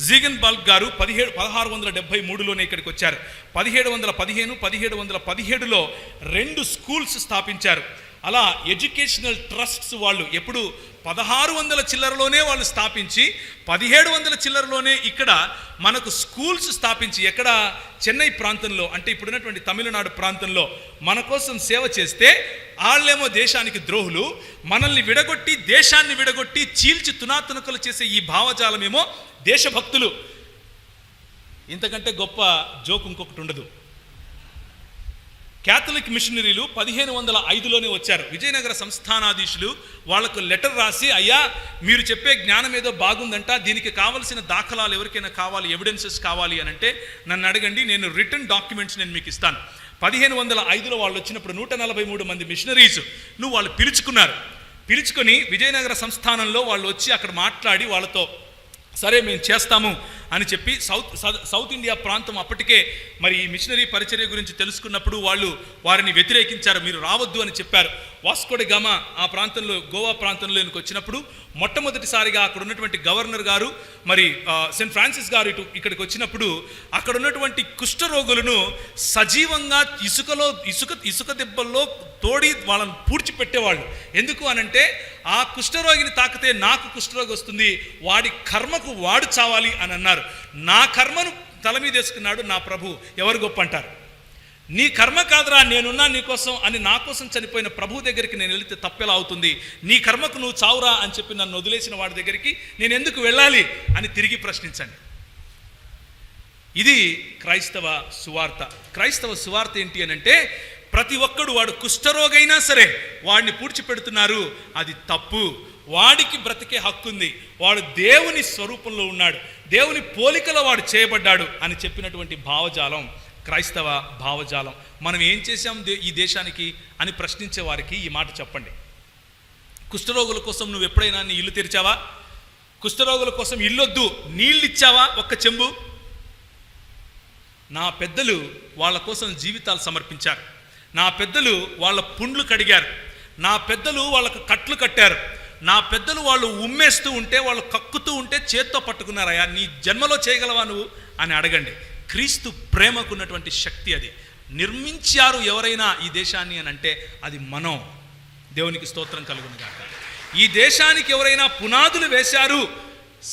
జీగన్ బాల్క్ గారు 1673లోనే ఇక్కడికి వచ్చారు. 1715, 1717లో 2 స్కూల్స్ స్థాపించారు. అలా ఎడ్యుకేషనల్ ట్రస్ట్స్ వాళ్ళు ఎప్పుడు 1600 చిల్లరలోనే వాళ్ళు స్థాపించి 1700 చిల్లరలోనే ఇక్కడ మనకు స్కూల్స్ స్థాపించి, ఎక్కడ? చెన్నై ప్రాంతంలో, అంటే ఇప్పుడున్నటువంటి తమిళనాడు ప్రాంతంలో మన కోసం సేవ చేస్తే వాళ్ళేమో దేశానికి ద్రోహులు, మనల్ని విడగొట్టి దేశాన్ని విడగొట్టి చీల్చి తునాతునకలు చేసే ఈ భావజాలమేమో దేశభక్తులు. ఇంతకంటే గొప్ప జోక్ ఇంకొకటి ఉండదు. క్యాథలిక్ మిషనరీలు 1505లోనే వచ్చారు. విజయనగర సంస్థానాధీశులు వాళ్లకు లెటర్ రాసి, అయ్యా మీరు చెప్పే జ్ఞానం ఏదో బాగుందంట, దీనికి కావలసిన దాఖలాలు ఎవరికైనా కావాలి, ఎవిడెన్సెస్ కావాలి అని అంటే నన్ను అడగండి, నేను రిటర్న్ డాక్యుమెంట్స్ నేను మీకు ఇస్తాను. 1505లో వాళ్ళు వచ్చినప్పుడు 143 మంది మిషనరీస్ వాళ్ళు పిలుచుకొని విజయనగర సంస్థానంలో వాళ్ళు వచ్చి అక్కడ మాట్లాడి వాళ్ళతో సరే మేము చేస్తాము అని చెప్పి సౌత్ ఇండియా ప్రాంతం అప్పటికే మరి ఈ మిషనరీ పరిచర్య గురించి తెలుసుకున్నప్పుడు వారిని వ్యతిరేకించారు. మీరు రావద్దు అని చెప్పారు. వాస్కో డి గామా ఆ ప్రాంతంలో, గోవా ప్రాంతంలోనికి వచ్చినప్పుడు మొట్టమొదటిసారిగా అక్కడ ఉన్నటువంటి గవర్నర్ గారు మరి సెయింట్ ఫ్రాన్సిస్ గారు ఇక్కడికి వచ్చినప్పుడు అక్కడ ఉన్నటువంటి కుష్ఠరోగులను సజీవంగా ఇసుక దెబ్బల్లో తోడి వాళ్ళని పూడ్చిపెట్టేవాళ్ళు. ఎందుకు అనంటే ఆ కుష్ఠరోగిని తాకితే నాకు కుష్ఠరోగి వస్తుంది, వాడి కర్మకు వాడు చావాలి అని అన్నారు. నా కర్మను తల మీద వేసుకున్నాడు నా ప్రభు, ఎవరు గొప్ప అంటారు? నీ కర్మ కాదురా, నేనున్నా నీకోసం అని నా కోసం చనిపోయిన ప్రభు దగ్గరికి నేను వెళితే తప్పెలా అవుతుంది? నీ కర్మకు నువ్వు చావురా అని చెప్పి నన్ను వదిలేసిన వాడి దగ్గరికి నేను ఎందుకు వెళ్ళాలి అని తిరిగి ప్రశ్నించండి. ఇది క్రైస్తవ సువార్త. క్రైస్తవ సువార్త ఏంటి అని అంటే ప్రతి ఒక్కడు వాడు కుష్ఠరోగైనా సరే వాడిని పూడ్చిపెడుతున్నారు, అది తప్పు. వాడికి బ్రతికే హక్కు ఉంది, వాడు దేవుని స్వరూపంలో ఉన్నాడు, దేవుని పోలికలో వాడు చేయబడ్డాడు అని చెప్పినటువంటి భావజాలం క్రైస్తవ భావజాలం. మనం ఏం చేశాం ఈ దేశానికి అని ప్రశ్నించే వారికి ఈ మాట చెప్పండి. కుష్ఠరోగుల కోసం నువ్వు ఎప్పుడైనా నీ ఇల్లు తెరిచావా? కుష్ఠరోగుల కోసం ఇల్లొద్దు, నీళ్ళు ఇచ్చావా ఒక్క చెంబు? నా పెద్దలు వాళ్ళ కోసం జీవితాలు సమర్పించారు. నా పెద్దలు వాళ్ళ పుండ్లు కడిగారు. నా పెద్దలు వాళ్ళకు కట్లు కట్టారు. నా పెద్దలు వాళ్ళు ఉమ్మేస్తూ ఉంటే, వాళ్ళు కక్కుతూ ఉంటే చేత్తో పట్టుకున్నారయ్యా, నీ జన్మలో చేయగలవా నువ్వు అని అడగండి. క్రీస్తు ప్రేమకున్నటువంటి శక్తి అది. నిర్మించారు ఎవరైనా ఈ దేశాన్ని అని అంటే అది మనం. దేవునికి స్తోత్రం కలుగును గాక. ఈ దేశానికి ఎవరైనా పునాదులు వేశారు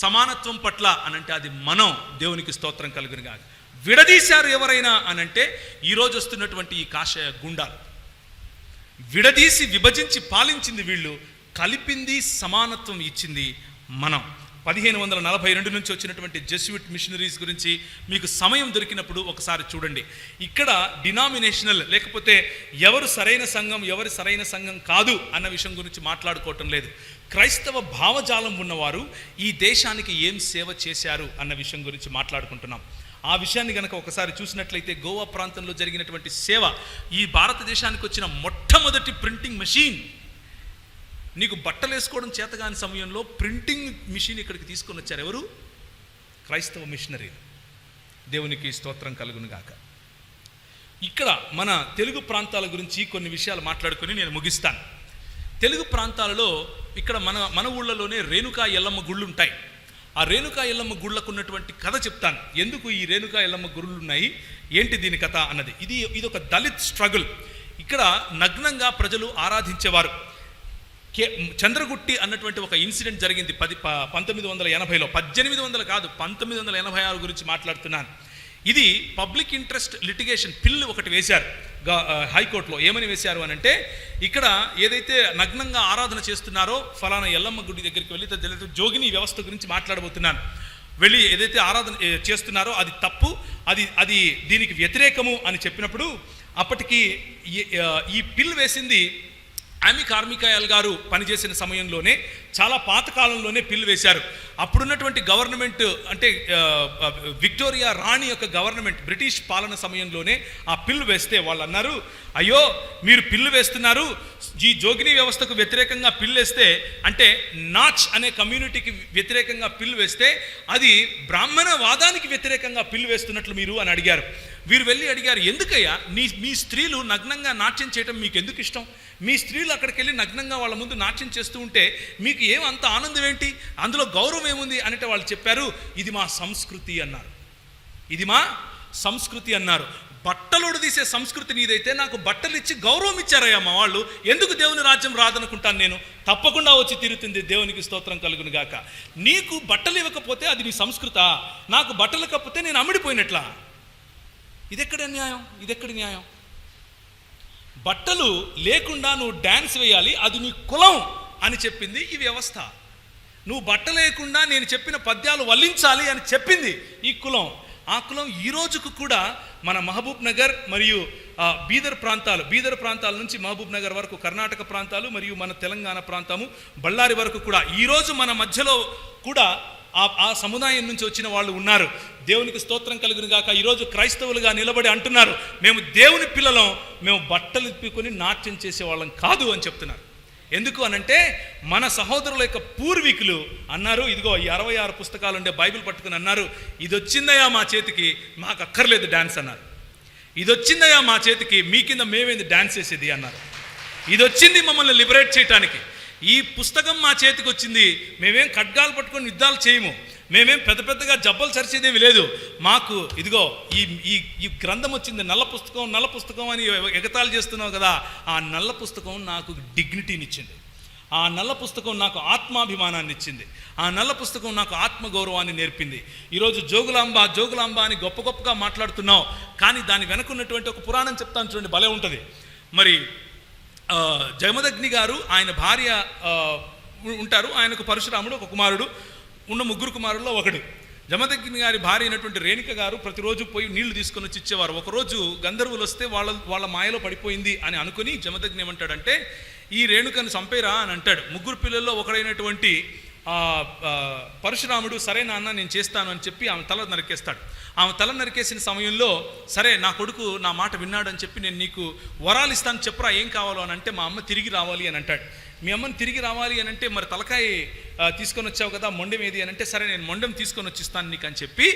సమానత్వం పట్ల అనంటే అది మనం. దేవునికి స్తోత్రం కలుగును గాక. విడదీశారు ఎవరైనా అనంటే ఈరోజు వస్తున్నటువంటి ఈ కాషాయ గుండాలు. విడదీసి విభజించి పాలించింది వీళ్ళు, కలిపింది సమానత్వం ఇచ్చింది మనం. 1542 నుంచి వచ్చినటువంటి జెస్యూట్ మిషనరీస్ గురించి మీకు సమయం దొరికినప్పుడు ఒకసారి చూడండి. ఇక్కడ డినామినేషనల్ లేకపోతే ఎవరు సరైన సంఘం ఎవరు సరైన సంఘం కాదు అన్న విషయం గురించి మాట్లాడుకోవటం లేదు. క్రైస్తవ భావజాలం ఉన్నవారు ఈ దేశానికి ఏం సేవ చేశారు అన్న విషయం గురించి మాట్లాడుకుంటున్నాం. ఆ విషయాన్ని కనుక ఒకసారి చూసినట్లయితే గోవా ప్రాంతంలో జరిగినటువంటి సేవ, ఈ భారతదేశానికి వచ్చిన మొట్టమొదటి ప్రింటింగ్ మెషిన్. నీకు బట్టలు వేసుకోవడం చేతగాని సమయంలో ప్రింటింగ్ మిషన్ ఇక్కడికి తీసుకొని వచ్చారు ఎవరు? క్రైస్తవ మిషనరీలు. దేవునికి స్తోత్రం కలుగును గాక. ఇక్కడ మన తెలుగు ప్రాంతాల గురించి కొన్ని విషయాలు మాట్లాడుకొని నేను ముగిస్తాను. తెలుగు ప్రాంతాలలో ఇక్కడ మన ఊళ్ళలోనే రేణుకా ఎల్లమ్మ గుళ్ళు ఉంటాయి. ఆ రేణుకా ఎల్లమ్మ గుళ్ళకు ఉన్నటువంటి కథ చెప్తాను. ఎందుకు ఈ రేణుకా ఎల్లమ్మ గుళ్ళు ఉన్నాయి, ఏంటి దీని కథ అన్నది. ఇది ఒక దళిత్ స్ట్రగుల్. ఇక్కడ నగ్నంగా ప్రజలు ఆరాధించేవారు. చంద్రగుట్టి అన్నటువంటి ఒక ఇన్సిడెంట్ జరిగింది 1980లో. 1800 కాదు, 1986 గురించి మాట్లాడుతున్నాను. ఇది పబ్లిక్ ఇంట్రెస్ట్ లిటిగేషన్ పిల్లు ఒకటి వేశారు హైకోర్టులో. ఏమని వేశారు అని అంటే, ఇక్కడ ఏదైతే నగ్నంగా ఆరాధన చేస్తున్నారో ఫలానా ఎల్లమ్మ గుడి దగ్గరికి వెళ్ళి జోగిని వ్యవస్థ గురించి మాట్లాడబోతున్నాను. వెళ్ళి ఏదైతే ఆరాధన చేస్తున్నారో అది తప్పు, అది దీనికి వ్యతిరేకము అని చెప్పినప్పుడు అప్పటికి ఈ పిల్ వేసింది ఆమె కార్మికాయల్ గారు పనిచేసిన సమయంలోనే, చాలా పాతకాలంలోనే పిల్ వేశారు. అప్పుడున్నటువంటి గవర్నమెంట్ అంటే విక్టోరియా రాణి యొక్క గవర్నమెంట్, బ్రిటిష్ పాలన సమయంలోనే ఆ పిల్ వేస్తే వాళ్ళు అన్నారు, అయ్యో మీరు పిల్లు వేస్తున్నారు, ఈ జోగిని వ్యవస్థకు వ్యతిరేకంగా పిల్లు వేస్తే, అంటే నాచ్ అనే కమ్యూనిటీకి వ్యతిరేకంగా పిల్లు వేస్తే అది బ్రాహ్మణవాదానికి వ్యతిరేకంగా పిల్లు వేస్తున్నట్లు మీరు అని అడిగారు. వీరు వెళ్ళి అడిగారు, ఎందుకయ్యా మీ స్త్రీలు నగ్నంగా నాట్యం చేయడం మీకు ఎందుకు ఇష్టం? మీ స్త్రీలు అక్కడికి వెళ్ళి నగ్నంగా వాళ్ళ ముందు నాట్యం చేస్తూ ఉంటే మీకు ఏం అంత ఆనందం ఏంటి, అందులో గౌరవం ఏముంది అంటే వాళ్ళు చెప్పారు, ఇది మా సంస్కృతి అన్నారు. ఇది మా సంస్కృతి అన్నారు. బట్టలోడు తీసే సంస్కృతి నీదైతే నాకు బట్టలు ఇచ్చి గౌరవం ఇచ్చారయ్యా మా వాళ్ళు, ఎందుకు దేవుని రాజ్యం రాదనుకుంటాను నేను? తప్పకుండా వచ్చి తీరుతుంది, దేవునికి స్తోత్రం కలుగును గాక. నీకు బట్టలు ఇవ్వకపోతే అది నీ సంస్కృతా? నాకు బట్టలు కప్పితే నేను అమ్ముడిపోయినట్లా? ఇదెక్కడి న్యాయం? ఇదెక్కడి న్యాయం? బట్టలు లేకుండా నువ్వు డ్యాన్స్ వేయాలి, అది నీ కులం అని చెప్పింది ఈ వ్యవస్థ. నువ్వు బట్ట లేకుండా నేను చెప్పిన పద్యాలు వల్లించాలి అని చెప్పింది ఈ కులం. ఆ కులం ఈ రోజుకు కూడా మన మహబూబ్ నగర్ మరియు బీదర్ ప్రాంతాల నుంచి మహబూబ్ నగర్ వరకు కర్ణాటక ప్రాంతాలు మరియు మన తెలంగాణ ప్రాంతము బళ్ళారి వరకు కూడా ఈరోజు మన మధ్యలో కూడా ఆ సముదాయం నుంచి వచ్చిన వాళ్ళు ఉన్నారు. దేవునికి స్తోత్రం కలుగును గాక. ఈరోజు క్రైస్తవులుగా నిలబడి అంటున్నారు, మేము దేవుని పిల్లలం, మేము బట్టలు ఇప్పుకొని నాట్యం చేసేవాళ్ళం కాదు అని చెప్తున్నారు. ఎందుకు అనంటే మన సహోదరుల యొక్క పూర్వీకులు అన్నారు, ఇదిగో ఈ 66 పుస్తకాలు ఉండే బైబిల్ పట్టుకుని అన్నారు, ఇది వచ్చిందయ్యా మా చేతికి, మాకు అక్కర్లేదు డ్యాన్స్ అన్నారు. ఇది వచ్చిందయ్యా మా చేతికి, మీ కింద మేమేంది డ్యాన్స్ చేసేది అన్నారు. ఇది వచ్చింది మమ్మల్ని లిబరేట్ చేయటానికి. ఈ పుస్తకం మా చేతికి వచ్చింది, మేమేం ఖడ్గాలు పట్టుకొని యుద్ధాలు చేయము, మేమేం పెద్దగా జబ్బలు సరిచేదేమి లేదు. మాకు ఇదిగో ఈ గ్రంథం వచ్చింది, నల్ల పుస్తకం అని ఎగతాళి చేస్తున్నావు కదా, ఆ నల్ల పుస్తకం నాకు డిగ్నిటీని ఇచ్చింది, ఆ నల్ల పుస్తకం నాకు ఆత్మాభిమానాన్ని ఇచ్చింది, ఆ నల్ల పుస్తకం నాకు ఆత్మగౌరవాన్ని నేర్పింది. ఈరోజు జోగులాంబ అని గొప్పగా మాట్లాడుతున్నావు, కానీ దాని వెనకున్నటువంటి ఒక పురాణం చెప్తాను చూడండి, భలే ఉంటుంది. మరి జమదగ్ని గారు, ఆయన భార్య ఉంటారు, ఆయనకు పరశురాముడు ఒక కుమారుడు, ఉన్న 3 కుమారుల్లో ఒకడు. జమదగ్ని గారి భార్య అయినటువంటి రేణుక గారు ప్రతిరోజు పోయి నీళ్లు తీసుకొని వచ్చి ఇచ్చేవారు. ఒకరోజు గంధర్వులు వస్తే వాళ్ళ మాయలో పడిపోయింది అని అనుకుని జమదగ్ని ఏమంటాడంటే, ఈ రేణుకను చంపేరా అని అంటాడు. 3 పిల్లల్లో ఒకడైనటువంటి పరశురాముడు, సరే నాన్న నేను చేస్తాను అని చెప్పి ఆమె తల నరికేస్తాడు. ఆమె తల నరికేసిన సమయంలో, సరే నా కొడుకు నా మాట విన్నాడని చెప్పి నేను నీకు వరాలు ఇస్తాను, చెప్పురా ఏం కావాలో అని అంటే, మా అమ్మ తిరిగి రావాలి అని అంటాడు. మీ అమ్మని తిరిగి రావాలి అని అంటే, మరి తలకాయ తీసుకొని వచ్చావు కదా, మొండెం ఏది అని అంటే, సరే నేను మొండెం తీసుకొని వచ్చిస్తాను నీకు అని చెప్పి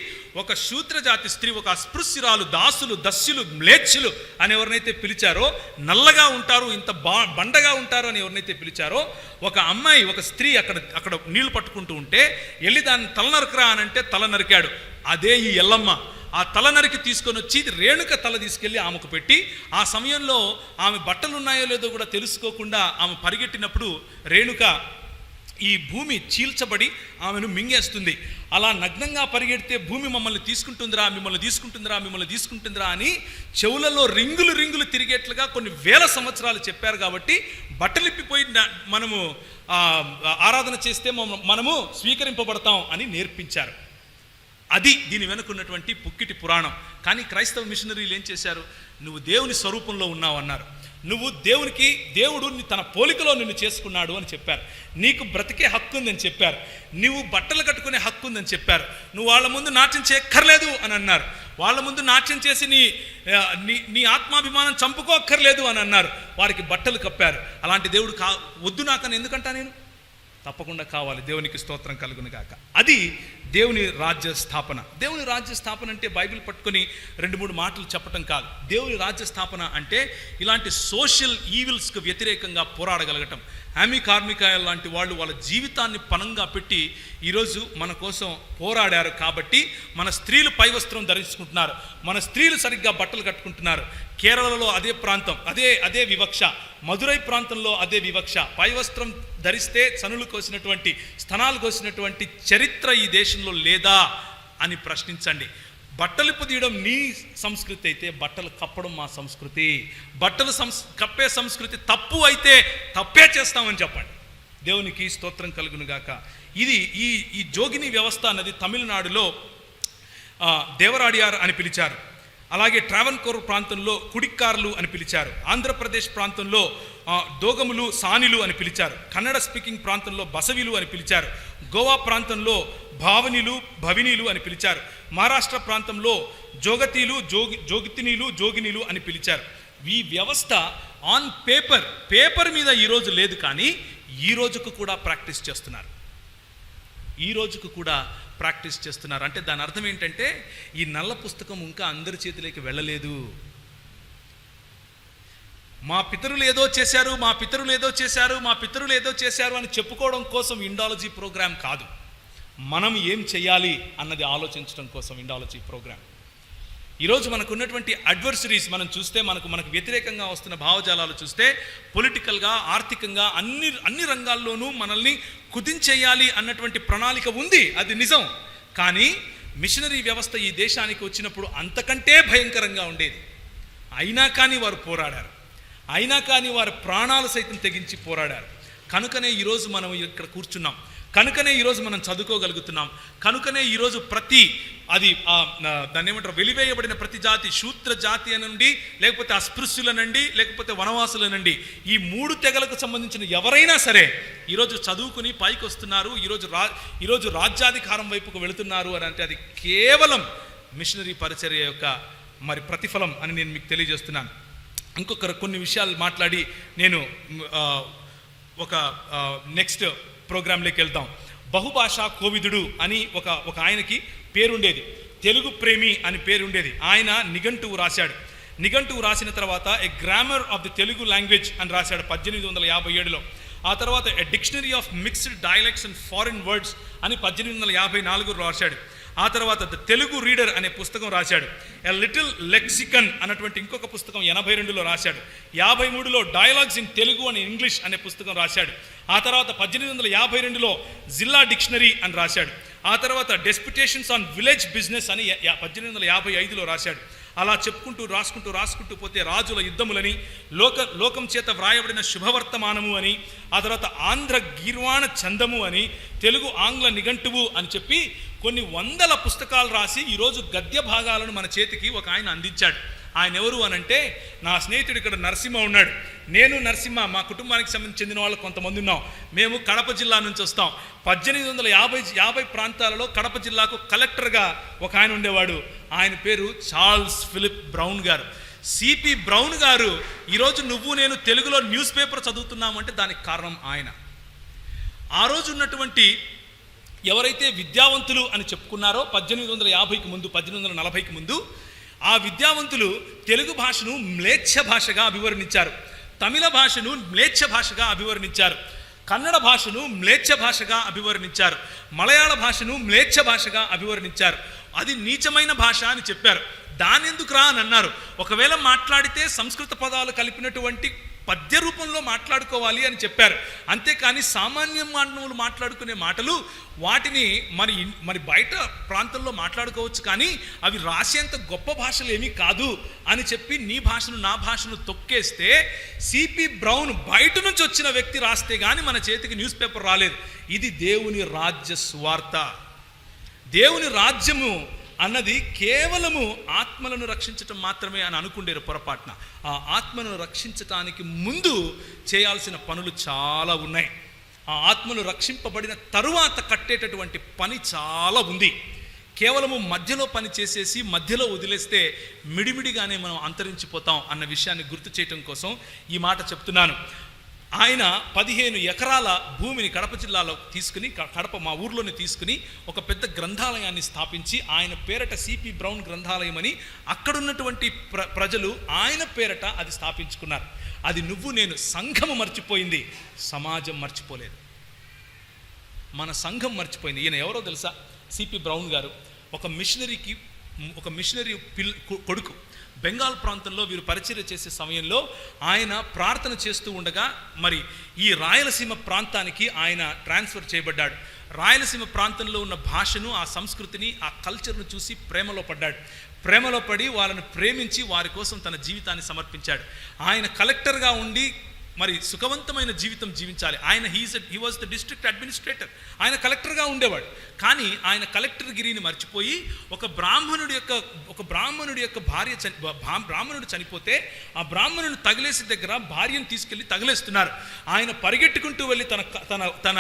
ఒక శూద్రజాతి స్త్రీ, ఒక అస్పృశ్యురాలు, దాసులు, దస్యులు, మ్లేచ్చులు అని ఎవరినైతే పిలిచారో, నల్లగా ఉంటారు, ఇంత బండగా ఉంటారు అని ఎవరినైతే పిలిచారో, ఒక అమ్మాయి, ఒక స్త్రీ అక్కడ నీళ్లు పట్టుకుంటూ ఉంటే వెళ్ళి దాన్ని తల నరకరా అని అంటే తల నరికాడు. అదే ఈ ఎల్లమ్మ. ఆ తల నరికి తీసుకొని వచ్చి రేణుక తల తీసుకెళ్ళి ఆమెకు పెట్టి, ఆ సమయంలో ఆమె బట్టలు ఉన్నాయో లేదో కూడా తెలుసుకోకుండా ఆమె పరిగెట్టినప్పుడు రేణుక ఈ భూమి చీల్చబడి ఆమెను మింగేస్తుంది. అలా నగ్నంగా పరిగెడితే భూమి మమ్మల్ని తీసుకుంటుందిరా అని చెవులలో రింగులు తిరిగేట్లుగా కొన్ని వేల సంవత్సరాలు చెప్పారు. కాబట్టి బట్టలిప్పిపోయి మనము ఆరాధన చేస్తే మనము స్వీకరింపబడతాం అని నేర్పించారు. అది దీని వెనుకున్నటువంటి పుక్కిటి పురాణం. కానీ క్రైస్తవ మిషనరీలు ఏం చేశారు, నువ్వు దేవుని స్వరూపంలో ఉన్నావు అన్నారు. నువ్వు దేవుడు తన పోలికలో నిన్ను చేసుకున్నాడు అని చెప్పారు. నీకు బ్రతికే హక్కు ఉందని చెప్పారు. నువ్వు బట్టలు కట్టుకునే హక్కు ఉందని చెప్పారు. నువ్వు వాళ్ళ ముందు నాట్యం చేయక్కర్లేదు అని అన్నారు. వాళ్ళ ముందు నాట్యం చేసి నీ ఆత్మాభిమానం చంపుకోక్కర్లేదు అని అన్నారు. వారికి బట్టలు కప్పారు. అలాంటి దేవుడు వద్దు నాకని ఎందుకంటా నేను? తప్పకుండా కావాలి. దేవునికి స్తోత్రం కలుగును గాక. అది దేవుని రాజ్య స్థాపన. దేవుని రాజ్య స్థాపన అంటే బైబిల్ పట్టుకొని 2-3 మాటలు చెప్పటం కాదు. దేవుని రాజ్య స్థాపన అంటే ఇలాంటి సోషల్ ఈవిల్స్కి వ్యతిరేకంగా పోరాడగలగటం. హామీ కార్మికాయలు లాంటి వాళ్ళు వాళ్ళ జీవితాన్ని పణంగా పెట్టి ఈరోజు మన కోసం పోరాడారు కాబట్టి మన స్త్రీలు పై వస్త్రం ధరించుకుంటున్నారు, మన స్త్రీలు సరిగ్గా బట్టలు కట్టుకుంటున్నారు. కేరళలో అదే ప్రాంతం, అదే వివక్ష. మదురై ప్రాంతంలో అదే వివక్ష. పై వస్త్రం ధరిస్తే చనులు కోసినటువంటి, స్తనాలు కోసినటువంటి చరిత్ర ఈ దేశంలో లేదా అని ప్రశ్నించండి. బట్టలు పొదియడం నీ సంస్కృతి అయితే బట్టలు కప్పడం మా సంస్కృతి. బట్టలు కప్పే సంస్కృతి తప్పు అయితే తప్పే చేస్తామని చెప్పండి. దేవునికి స్తోత్రం కలుగును గాక. ఇది ఈ జోగిని వ్యవస్థ అన్నది తమిళనాడులో దేవరాడియార్ అని పిలిచారు. అలాగే ట్రావెన్కోర్ ప్రాంతంలో కుడిక్కార్లు అని పిలిచారు. ఆంధ్రప్రదేశ్ ప్రాంతంలో దోగములు, సానిలు అని పిలిచారు. కన్నడ స్పీకింగ్ ప్రాంతంలో బసవిలు అని పిలిచారు. గోవా ప్రాంతంలో భావనిలు, భవినీలు అని పిలిచారు. మహారాష్ట్ర ప్రాంతంలో జోగతీలు, జోగితినీలు, జోగినీలు అని పిలిచారు. ఈ వ్యవస్థ ఆన్ పేపర్ మీద ఈరోజు లేదు, కానీ ఈ రోజుకు కూడా ప్రాక్టీస్ చేస్తున్నారు. అంటే దాని అర్థం ఏంటంటే ఈ నల్ల పుస్తకం ఇంకా అందరి చేతిలోకి వెళ్ళలేదు. మా పితరులు ఏదో చేశారు అని చెప్పుకోవడం కోసం ఇండాలజీ ప్రోగ్రాం కాదు. మనం ఏం చేయాలి అన్నది ఆలోచించడం కోసం ఇండాలజీ ప్రోగ్రాం. ఈరోజు మనకు ఉన్నటువంటి అడ్వర్సరీస్ మనం చూస్తే, మనకు వ్యతిరేకంగా వస్తున్న భావజాలాలు చూస్తే, పొలిటికల్గా, ఆర్థికంగా అన్ని రంగాల్లోనూ మనల్ని కుదించేయాలి అన్నటువంటి ప్రణాళిక ఉంది, అది నిజం. కానీ మిషనరీ వ్యవస్థ ఈ దేశానికి వచ్చినప్పుడు అంతకంటే భయంకరంగా ఉండేది. అయినా కానీ వారు పోరాడారు, అయినా కానీ వారి ప్రాణాలు సైతం తెగించి పోరాడారు. కనుకనే ఈరోజు మనం ఇక్కడ కూర్చున్నాం, కనుకనే ఈరోజు మనం చదువుకోగలుగుతున్నాం, కనుకనే ఈరోజు దాన్ని ఏమంటారు, వెలివేయబడిన ప్రతి జాతి, శూద్ర జాతి అనండి, లేకపోతే అస్పృశ్యులనండి, లేకపోతే వనవాసులనండి, ఈ 3 తెగలకు సంబంధించిన ఎవరైనా సరే ఈరోజు చదువుకుని పైకి వస్తున్నారు, ఈరోజు రాజ్యాధికారం వైపుకు వెళుతున్నారు అని అంటే అది కేవలం మిషనరీ పరిచర్య యొక్క ప్రతిఫలం అని నేను మీకు తెలియజేస్తున్నాను. కొన్ని విషయాలు మాట్లాడి నేను నెక్స్ట్ ప్రోగ్రాంలోకి వెళ్తాం. బహుభాషా కోవిదుడు అని ఒక ఆయనకి పేరుండేది, తెలుగు ప్రేమి అని పేరుండేది. ఆయన నిఘంటువు రాశాడు. నిఘంటువు రాసిన తర్వాత a grammar of the Telugu language అని రాశాడు 1857లో. ఆ తర్వాత a dictionary of mixed dialects and foreign words అని 1854 రాశాడు. ఆ తర్వాత ద తెలుగు రీడర్ అనే పుస్తకం రాశాడు. ఎ లిటిల్ లెక్సికన్ అన్నటువంటి ఇంకొక పుస్తకం 82లో రాశాడు. 53లో డైలాగ్స్ ఇన్ తెలుగు అని ఇంగ్లీష్ అనే పుస్తకం రాశాడు. ఆ తర్వాత 1852లో జిల్లా డిక్షనరీ అని రాశాడు. ఆ తర్వాత డెస్పిటేషన్స్ ఆన్ విలేజ్ బిజినెస్ అని 1855లో రాశాడు. అలా చెప్పుకుంటూ రాసుకుంటూ పోతే రాజుల యుద్ధములని, లోకం చేత వ్రాయబడిన శుభవర్తమానము అని, ఆ తర్వాత ఆంధ్ర గీర్వాణ చందము అని, తెలుగు ఆంగ్ల నిఘంటువు అని చెప్పి కొన్ని 100 పుస్తకాలు రాసి ఈరోజు గద్య భాగాలను మన చేతికి ఒక ఆయన అందించాడు. ఆయన ఎవరు అనంటే నా స్నేహితుడు ఇక్కడ నరసింహ ఉన్నాడు. నేను నరసింహ, మా కుటుంబానికి చెందిన వాళ్ళు కొంతమంది ఉన్నాం. మేము కడప జిల్లా నుంచి వస్తాం. 1850 ప్రాంతాలలో కడప జిల్లాకు కలెక్టర్గా ఒక ఆయన ఉండేవాడు. ఆయన పేరు చార్ల్స్ ఫిలిప్ బ్రౌన్ గారు. సిపి బ్రౌన్ గారు ఈరోజు నువ్వు నేను తెలుగులో న్యూస్ పేపర్ చదువుతున్నామంటే దానికి కారణం ఆయన. ఆ రోజు ఉన్నటువంటి ఎవరైతే విద్యావంతులు అని చెప్పుకున్నారో 1850కి ముందు, 1840కి ముందు, ఆ విద్యావంతులు తెలుగు భాషను మ్లేచ్ఛ భాషగా అభివర్ణించారు, తమిళ భాషను మ్లేచ్ఛ భాషగా అభివర్ణించారు, కన్నడ భాషను మ్లేచ్ఛ భాషగా అభివర్ణించారు, మలయాళ భాషను మ్లేచ్ఛ భాషగా అభివర్ణించారు. అది నీచమైన భాష అని చెప్పారు. దాని ఎందుకురా అని అన్నారు. ఒకవేళ మాట్లాడితే సంస్కృత పదాలు కలిపినటువంటి పద్య రూపంలో మాట్లాడుకోవాలి అని చెప్పారు. అంతేకాని సామాన్య మానవులు మాట్లాడుకునే మాటలు వాటిని మరి బయట ప్రాంతంలో మాట్లాడుకోవచ్చు, కానీ అవి రాసేంత గొప్ప భాషలు ఏమీ కాదు అని చెప్పి నీ భాషను నా భాషను తొక్కేస్తే సిపి బ్రౌన్ బయట నుంచి వచ్చిన వ్యక్తి రాస్తే కానీ మన చేతికి న్యూస్ పేపర్ రాలేదు. ఇది దేవుని రాజ్య స్వార్థ. దేవుని రాజ్యము అన్నది కేవలము ఆత్మలను రక్షించటం మాత్రమే అని అనుకుండేరు పొరపాటున. ఆ ఆత్మను రక్షించటానికి ముందు చేయాల్సిన పనులు చాలా ఉన్నాయి. ఆ ఆత్మలు రక్షింపబడిన తరువాత కట్టేటటువంటి పని చాలా ఉంది. కేవలము మధ్యలో పని చేసేసి మధ్యలో వదిలేస్తే మిడిమిడిగానే మనం అంతరించిపోతాం అన్న విషయాన్ని గుర్తు చేయటం కోసం ఈ మాట చెప్తున్నాను. ఆయన 15 ఎకరాల భూమిని కడప జిల్లాలో తీసుకుని, కడప మా ఊర్లోనే తీసుకుని ఒక పెద్ద గ్రంథాలయాన్ని స్థాపించి ఆయన పేరట సిపి బ్రౌన్ గ్రంథాలయం అని అక్కడున్నటువంటి ప్రజలు ఆయన పేరట అది స్థాపించుకున్నారు. అది నువ్వు నేను, సంఘము మర్చిపోయింది, సమాజం మర్చిపోలేదు. మన సంఘం మర్చిపోయింది. ఈయన ఎవరో తెలుసా? సిపి బ్రౌన్ గారు ఒక మిషనరీ కొడుకు. బెంగాల్ ప్రాంతంలో వీరు పరిచర్య చేసే సమయంలో ఆయన ప్రార్థన చేస్తూ ఉండగా మరి ఈ రాయలసీమ ప్రాంతానికి ఆయన ట్రాన్స్ఫర్ చేయబడ్డాడు. రాయలసీమ ప్రాంతంలో ఉన్న భాషను, ఆ సంస్కృతిని, ఆ కల్చర్ను చూసి ప్రేమలో పడ్డాడు. ప్రేమలో పడి వాళ్ళను ప్రేమించి వారి కోసం తన జీవితాన్ని సమర్పించాడు. ఆయన కలెక్టర్గా ఉండి మరి సుఖవంతమైన జీవితం జీవించాలి. ఆయన he was the district administrator. ఆయన కలెక్టర్గా ఉండేవాడు. కానీ ఆయన కలెక్టర్ గిరిని మర్చిపోయి ఒక బ్రాహ్మణుడి యొక్క భార్య బ్రాహ్మణుడు చనిపోతే ఆ బ్రాహ్మణుడు తగిలేసి దగ్గర భార్యను తీసుకెళ్లి తగిలేస్తున్నారు. ఆయన పరిగెట్టుకుంటూ వెళ్ళి తన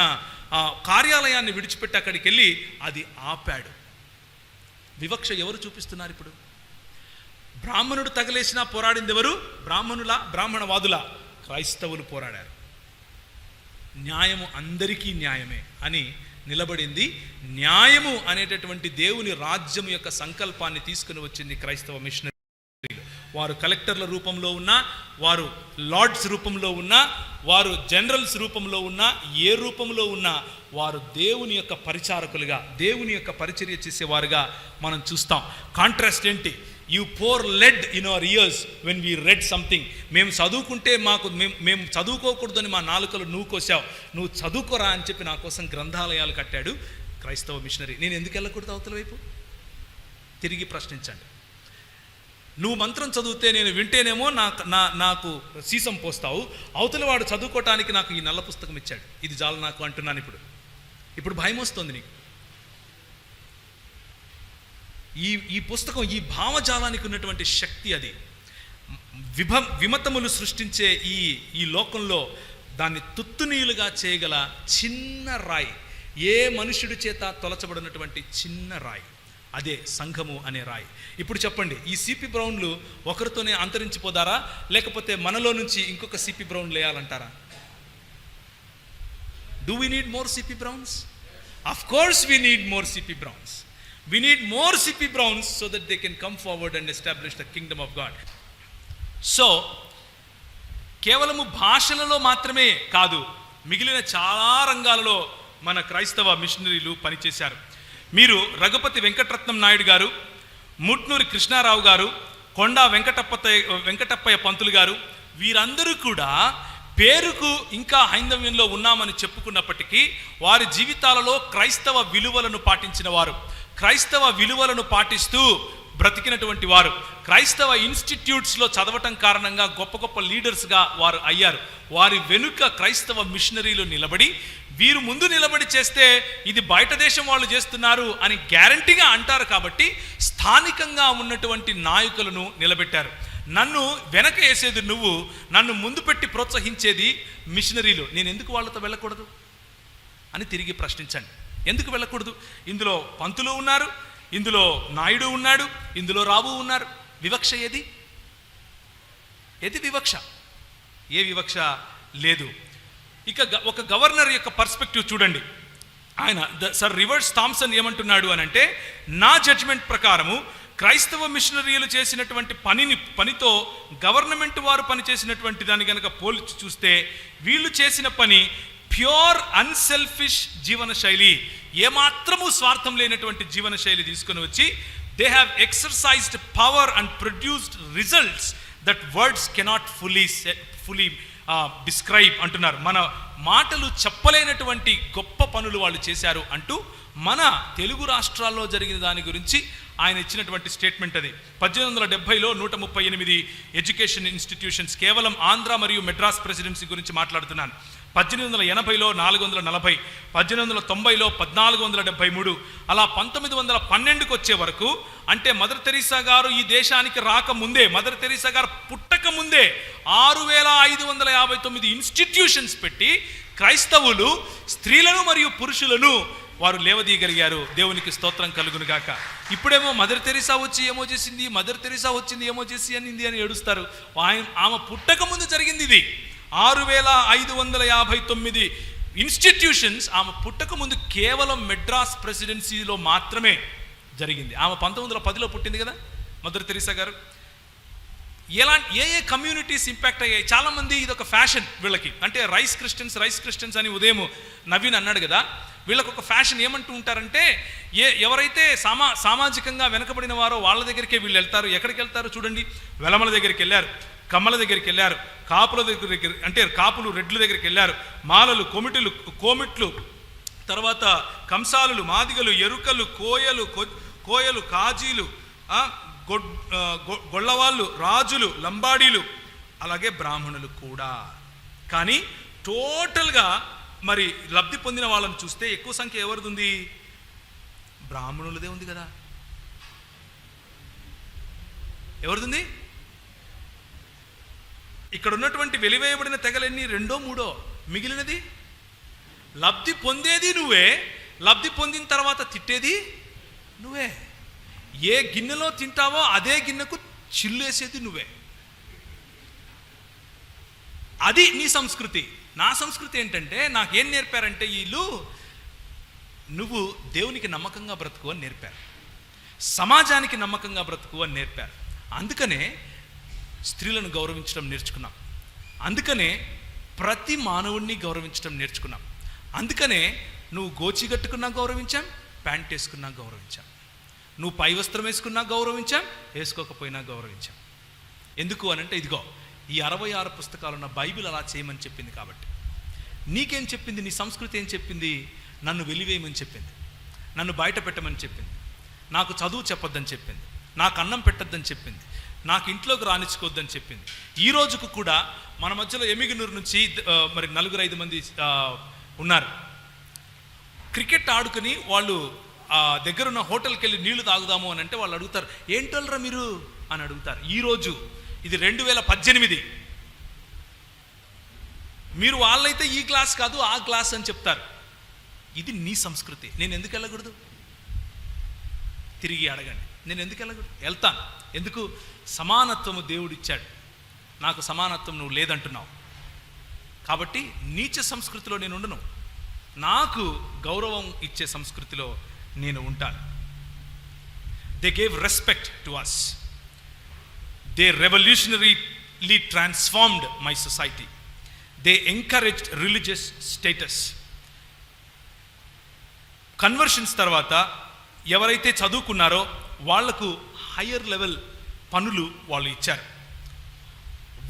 కార్యాలయాన్ని విడిచిపెట్టి అక్కడికి వెళ్ళి అది ఆపాడు. వివక్ష ఎవరు చూపిస్తున్నారు ఇప్పుడు? బ్రాహ్మణుడు తగిలేసినా పోరాడింది ఎవరు? బ్రాహ్మణవాదుల క్రైస్తవులు పోరాడారు. న్యాయము అందరికీ న్యాయమే అని నిలబడింది. న్యాయము అనేటటువంటి దేవుని రాజ్యం యొక్క సంకల్పాన్ని తీసుకుని వచ్చింది క్రైస్తవ మిషనరీలు. వారు కలెక్టర్ల రూపంలో ఉన్నా, వారు లార్డ్స్ రూపంలో ఉన్నా, వారు జనరల్స్ రూపంలో ఉన్నా, ఏ రూపంలో ఉన్నా వారు దేవుని యొక్క పరిచారకులుగా, దేవుని యొక్క పరిచర్య చేసేవారుగా మనం చూస్తాం. కాంట్రాస్ట్ ఏంటి? You pour led in our years when we read something. మేము చదువుకుంటే మేము చదువుకోకూడదని మా నాలుకలు నువ్వు కోసావు, నువ్వు చదువుకోరా అని చెప్పి నా కోసం గ్రంథాలయాలు కట్టాడు క్రైస్తవ మిషనరీ. నేను ఎందుకు వెళ్ళకూడదు అవతల వైపు? తిరిగి ప్రశ్నించండి. నువ్వు మంత్రం చదివితే నేను వింటేనేమో నాకు సీసం పోస్తావు, అవతల వాడు చదువుకోవటానికి నాకు ఈ నల్ల పుస్తకం ఇచ్చాడు, ఇది చాలు నాకు అంటున్నాను. ఇప్పుడు భయం వస్తుంది నీకు. ఈ పుస్తకం, ఈ భావజాలానికి ఉన్నటువంటి శక్తి, అది విమతములు సృష్టించే ఈ లోకంలో దాన్ని తుత్తునీయులుగా చేయగల చిన్న రాయి, ఏ మనుషుడి చేత తొలచబడినటువంటి చిన్న రాయి, అదే సంఘము అనే రాయి. ఇప్పుడు చెప్పండి, ఈ సిపి బ్రౌన్లు ఒకరితోనే అంతరించిపోదారా, లేకపోతే మనలో నుంచి ఇంకొక సిపి బ్రౌన్ లేయాలంటారా? Do we need more C P Browns? Of course we need more C P Browns. We need more CP Browns so that they can come forward and establish the kingdom of God. So, కేవలము భాషలలో మాత్రమే కాదు, మిగిలిన చాలా రంగాలలో మన క్రైస్తవ మిషనరీలు పనిచేశారు. మీరు రఘుపతి వెంకటరత్నం నాయుడు గారు, ముట్నూరి కృష్ణారావు గారు, కొండా వెంకటప్పయ్య పంతులు గారు, వీరందరూ కూడా పేరుకు ఇంకా హైందవ్యంలో ఉన్నామని చెప్పుకున్నప్పటికీ వారి జీవితాలలో క్రైస్తవ విలువలను పాటించిన వారు, క్రైస్తవ విలువలను పాటిస్తూ బ్రతికినటువంటి వారు, క్రైస్తవ ఇన్స్టిట్యూట్స్లో చదవటం కారణంగా గొప్ప గొప్ప లీడర్స్గా వారు అయ్యారు. వారి వెనుక క్రైస్తవ మిషనరీలు నిలబడి, వీరు ముందు నిలబడి చేస్తే ఇది బయట దేశం వాళ్ళు చేస్తున్నారు అని గ్యారంటీగా అంటారు కాబట్టి స్థానికంగా ఉన్నటువంటి నాయకులను నిలబెట్టారు. నన్ను వెనక వేసేది నువ్వు, నన్ను ముందు పెట్టి ప్రోత్సహించేది మిషనరీలు. నేను ఎందుకు వాళ్ళతో వెళ్ళకూడదు అని తిరిగి ప్రశ్నించండి. ఎందుకు వెళ్ళకూడదు? ఇందులో పంతులు ఉన్నారు, ఇందులో నాయుడు ఉన్నాడు, ఇందులో రావు ఉన్నారు. వివక్ష ఏది? వివక్ష? ఏ వివక్ష లేదు. ఇక ఒక గవర్నర్ యొక్క పర్స్పెక్టివ్ చూడండి. ఆయన సర్ రివర్స్ థామ్సన్ ఏమంటున్నాడు అని అంటే, నా జడ్జిమెంట్ ప్రకారము క్రైస్తవ మిషనరీలు చేసినటువంటి పనితో గవర్నమెంట్ వారు పనిచేసినటువంటి దాన్ని కనుక పోల్చి చూస్తే వీళ్ళు చేసిన పని ప్యూర్ అన్సెల్ఫిష్ జీవన శైలి, ఏమాత్రము స్వార్థం లేనటువంటి జీవన శైలి తీసుకొని వచ్చి they have exercised power and produced results that words cannot fully describe అంటున్నారు. మన మాటలు చెప్పలేనటువంటి గొప్ప పనులు వాళ్ళు చేశారు అంటూ మన తెలుగు రాష్ట్రాల్లో జరిగిన దాని గురించి ఆయన ఇచ్చినటువంటి స్టేట్మెంట్ అది. 1870లో 138 ఎడ్యుకేషన్ ఇన్స్టిట్యూషన్స్, కేవలం ఆంధ్ర మరియు మెడ్రాస్ ప్రెసిడెన్సీ గురించి మాట్లాడుతున్నాను. 1880లో 440, 1890లో 1473, అలా 1912కు వచ్చే వరకు, అంటే మదర్ తెరీసా గారు ఈ దేశానికి రాకముందే, మదర్ తెరీసా గారు పుట్టక ముందే 6559 ఇన్స్టిట్యూషన్స్ పెట్టి క్రైస్తవులు స్త్రీలను మరియు పురుషులను వారు లేవదీయగలిగారు. దేవునికి స్తోత్రం కలుగును గాక. ఇప్పుడేమో మదర్ తెరీసా వచ్చి ఏమో చేసింది, మదర్ తెరీసా వచ్చింది ఏమో చేసి అనింది అని ఏడుస్తారు. ఆమె పుట్టక ముందు జరిగింది ఇది. 6559 ఇన్స్టిట్యూషన్స్ ఆమె పుట్టక ముందు కేవలం మెడ్రాస్ ప్రెసిడెన్సీలో మాత్రమే జరిగింది. ఆమె 1910లో పుట్టింది కదా మదర్ తెరీసా గారు. ఏ కమ్యూనిటీస్ ఇంపాక్ట్ అయ్యాయి? చాలామంది ఇది ఒక ఫ్యాషన్ వీళ్ళకి, అంటే రైస్ క్రిస్టియన్స్ అని ఉదయం నవీన్ అన్నాడు కదా, వీళ్ళకి ఒక ఫ్యాషన్ ఏమంటూ ఉంటారంటే ఎవరైతే సామాజికంగా వెనకబడిన వారో వాళ్ళ దగ్గరికే వీళ్ళు వెళ్తారు. ఎక్కడికి వెళ్తారు చూడండి, వెలమల దగ్గరికి వెళ్ళారు, కమ్మల దగ్గరికి వెళ్ళారు, కాపుల దగ్గరికి అంటే కాపులు రెడ్ల దగ్గరికి వెళ్ళారు, మాలలు కోమిట్లు తర్వాత కంసాలులు, మాదిగలు, ఎరుకలు, కోయలు, కాజీలు, గొల్లవాళ్ళు, రాజులు, లంబాడీలు, అలాగే బ్రాహ్మణులు కూడా. కానీ టోటల్గా మరి లబ్ధి పొందిన వాళ్ళని చూస్తే ఎక్కువ సంఖ్య ఎవరిది ఉంది? బ్రాహ్మణులదే ఉంది కదా. ఎవరిది? ఇక్కడ ఉన్నటువంటి వెలివేయబడిన తెగలన్నీ 2, 3, మిగిలినది లబ్ధి పొందేది నువ్వే, లబ్ధి పొందిన తర్వాత తిట్టేది నువ్వే. ఏ గిన్నెలో తింటావో అదే గిన్నెకు చిల్లేసేది నువ్వే. అది నీ సంస్కృతి. నా సంస్కృతి ఏంటంటే నాకేం నేర్పారంటే వీళ్ళు, నువ్వు దేవునికి నమ్మకంగా బ్రతుకు అని నేర్పారు, సమాజానికి నమ్మకంగా బ్రతుకు అని నేర్పారు. అందుకనే స్త్రీలను గౌరవించడం నేర్చుకున్నాం, అందుకనే ప్రతి మానవుడిని గౌరవించడం నేర్చుకున్నాం, అందుకనే నువ్వు గోచి కట్టుకున్నా గౌరవించాం, ప్యాంట్ వేసుకున్నా గౌరవించాం, నువ్వు పై వస్త్రం వేసుకున్నా గౌరవించాం, వేసుకోకపోయినా గౌరవించాం. ఎందుకు అనంటే ఇదిగో ఈ 66 పుస్తకాలు ఉన్న బైబిల్ అలా చేయమని చెప్పింది. కాబట్టి నీకేం చెప్పింది? నీ సంస్కృతి ఏం చెప్పింది? నన్ను వెలివేయమని చెప్పింది, నన్ను బయట పెట్టమని చెప్పింది, నాకు చదువు చెప్పొద్దని చెప్పింది, నాకు అన్నం పెట్టొద్దని చెప్పింది, నాకు ఇంట్లోకి రానిచ్చుకోవద్దని చెప్పింది. ఈ రోజుకు కూడా మన మధ్యలో ఎమిగనూరు నుంచి మరి 4-5 మంది ఉన్నారు. క్రికెట్ ఆడుకుని వాళ్ళు దగ్గరున్న హోటల్కి వెళ్ళి నీళ్లు తాగుదాము అని అంటే వాళ్ళు అడుగుతారు, ఏంటోళ్ళరా మీరు అని అడుగుతారు. ఈరోజు ఇది 2018, మీరు వాళ్ళైతే ఈ క్లాస్ కాదు ఆ క్లాస్ అని చెప్తారు. ఇది నీ సంస్కృతి. నేను ఎందుకు వెళ్ళకూడదు? తిరిగి అడగండి, నేను ఎందుకు వెళ్ళకూడదు? వెళ్తాను. ఎందుకు? సమానత్వము దేవుడు ఇచ్చాడు, నాకు సమానత్వం నువ్వు లేదంటున్నావు. కాబట్టి నీచ సంస్కృతిలో నేను ఉండను, నాకు గౌరవం ఇచ్చే సంస్కృతిలో నేను ఉంటాను. They gave respect to us, they revolutionarily transformed my society, they encouraged religious status. Conversions తర్వాత ఎవరైతే చదువుకున్నారో వాళ్లకు హయ్యర్ లెవెల్ పనులు వాళ్ళు ఇచ్చారు,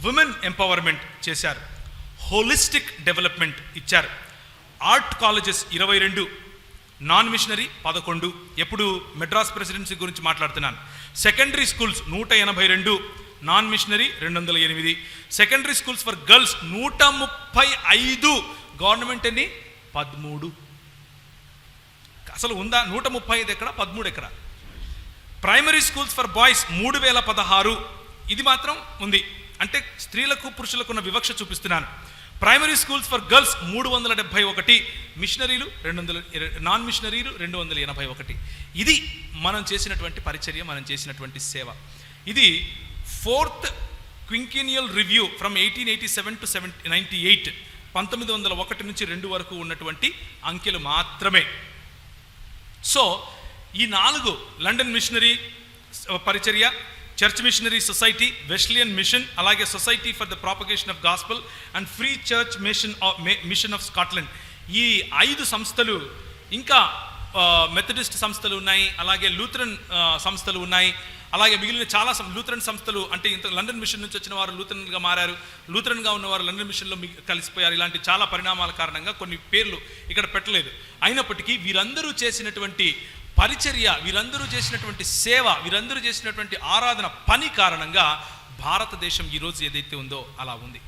విమెన్ ఎంపవర్మెంట్ చేశారు, హోలిస్టిక్ డెవలప్మెంట్ ఇచ్చారు. Art colleges 22, non missionary 11. ఎప్పుడు మెడ్రాస్ ప్రెసిడెన్సీ గురించి మాట్లాడుతున్నాను. Secondary schools 182, non missionary 208. Secondary schools for girls 135, government ఎన్ని? 13. అసలు ఉందా? 135 ఎక్కడ, 13 ఎక్కడ? ప్రైమరీ స్కూల్స్ ఫర్ బాయ్స్ 3016, ఇది మాత్రం ఉంది. అంటే స్త్రీలకు పురుషులకు ఉన్న వివక్ష చూపిస్తున్నాను. ప్రైమరీ స్కూల్స్ ఫర్ గర్ల్స్ 371, మిషనరీలు 200, నాన్ మిషనరీలు 281. ఇది మనం చేసినటువంటి పరిచర్య, మనం చేసినటువంటి సేవ. ఇది 4th క్వింకినియల్ రివ్యూ ఫ్రమ్ 1887 to 98, 1901 నుంచి 2 వరకు ఉన్నటువంటి అంకెలు మాత్రమే. సో ఈ 4 లండన్ మిషనరీ పరిచర్య, church missionary society, Wesleyan mission, అలాగే society for the propagation of gospel and free church mission of Scotland, ఈ 5 సంస్థలు, ఇంకా మెథడిస్ట్ సంస్థలు ఉన్నాయి, అలాగే లూథరన్ సంస్థలు ఉన్నాయి, అలాగే మిగిలిన చాలా లూథరన్ సంస్థలు, అంటే ఇంత లండన్ మిషన్ నుంచి వచ్చిన వారు లూథరన్గా మారారు, లూథరన్గా ఉన్నవారు లండన్ మిషన్లో కలిసిపోయారు. ఇలాంటి చాలా పరిణామాల కారణంగా కొన్ని పేర్లు ఇక్కడ పెట్టలేదు. అయినప్పటికీ వీరందరూ చేసినటువంటి పరిచర్య, వీరందరూ చేసినటువంటి సేవ, వీరందరూ చేసినటువంటి ఆరాధన పని కారణంగా భారతదేశం ఈరోజు ఏదైతే ఉందో అలా ఉంది.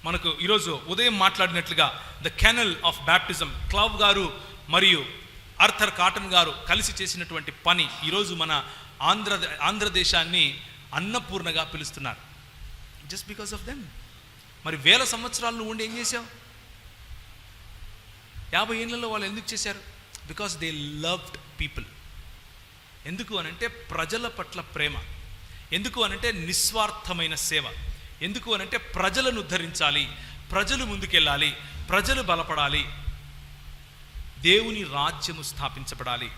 మనకు ఈరోజు ఉదయం మాట్లాడినట్లుగా the canal of baptism, Clough గారు మరియు ఆర్థర్ కాటన్ గారు కలిసి చేసినటువంటి పని ఈరోజు మన ఆంధ్రదేశాన్ని అన్నపూర్ణగా పిలుస్తున్నారు. Just because of them. మరి 1000 సంవత్సరాలు నువ్వు ఉండి ఏం చేశావు? 50 ఏళ్లలో వాళ్ళు ఎందుకు చేశారు? Because they loved people. ఎందుకు అనంటే ప్రజల పట్ల ప్రేమ, ఎందుకు అనంటే నిస్వార్థమైన సేవ, ఎందుకు అనంటే ప్రజలను ఉద్ధరించాలి, ప్రజలు ముందుకెళ్ళాలి, ప్రజలు బలపడాలి, దేవుని రాజ్యము స్థాపించబడాలి.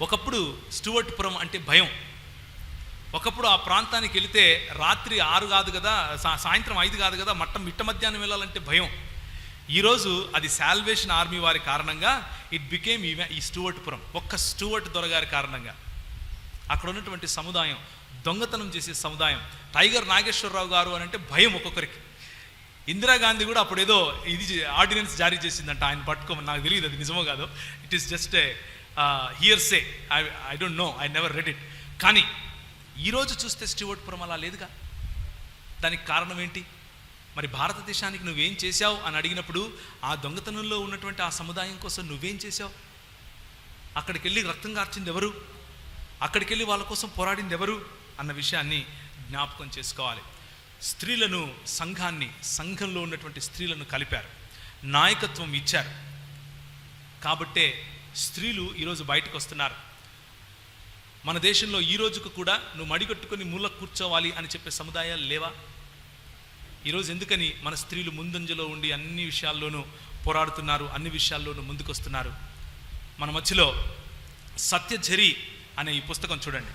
ఒకప్పుడు స్టూవర్ట్పురం అంటే భయం. ఒకప్పుడు ఆ ప్రాంతానికి వెళితే రాత్రి 6 కాదు కదా, సాయంత్రం 5 కాదు కదా, మిట్ట మధ్యాహ్నం వెళ్ళాలంటే భయం. ఈరోజు అది సాల్వేషన్ ఆర్మీ వారి కారణంగా ఇట్ బికేమ్ ఈ స్టూవర్ట్పురం, ఒక్క స్టూవర్ట్ దొరగారి కారణంగా. అక్కడ ఉన్నటువంటి సముదాయం, దొంగతనం చేసే సముదాయం, టైగర్ నాగేశ్వరరావు గారు అని అంటే భయం ఒక్కొక్కరికి. ఇందిరాగాంధీ కూడా అప్పుడు ఏదో ఇది ఆర్డినెన్స్ జారీ చేసిందంట ఆయన పట్టుకోమని. నాకు తెలియదు అది నిజమో కాదో, it is just hearsay, I don't know, I never read it. కానీ ఈరోజు చూస్తే స్టూవర్ట్పురం అలా లేదుగా. దానికి కారణం ఏంటి? మరి భారతదేశానికి నువ్వేం చేశావు అని అడిగినప్పుడు ఆ దొంగతనంలో ఉన్నటువంటి ఆ సముదాయం కోసం నువ్వేం చేశావు? అక్కడికి వెళ్ళి రక్తం కార్చింది ఎవరు? అక్కడికి వెళ్ళి వాళ్ళ కోసం పోరాడింది ఎవరు అన్న విషయాన్ని జ్ఞాపకం చేసుకోవాలి. స్త్రీలను, సంఘంలో ఉన్నటువంటి స్త్రీలను కలిపారు, నాయకత్వం ఇచ్చారు. కాబట్టే స్త్రీలు ఈరోజు బయటకు వస్తున్నారు. మన దేశంలో ఈ రోజుకు కూడా నువ్వు మడిగట్టుకొని మూలకు కూర్చోవాలి అని చెప్పే సముదాయాలు లేవా? ఈరోజు ఎందుకని మన స్త్రీలు ముందంజలో ఉండి అన్ని విషయాల్లోనూ పోరాడుతున్నారు, అన్ని విషయాల్లోనూ ముందుకొస్తున్నారు? మన మధ్యలో సత్యఝరి అనే ఈ పుస్తకం చూడండి.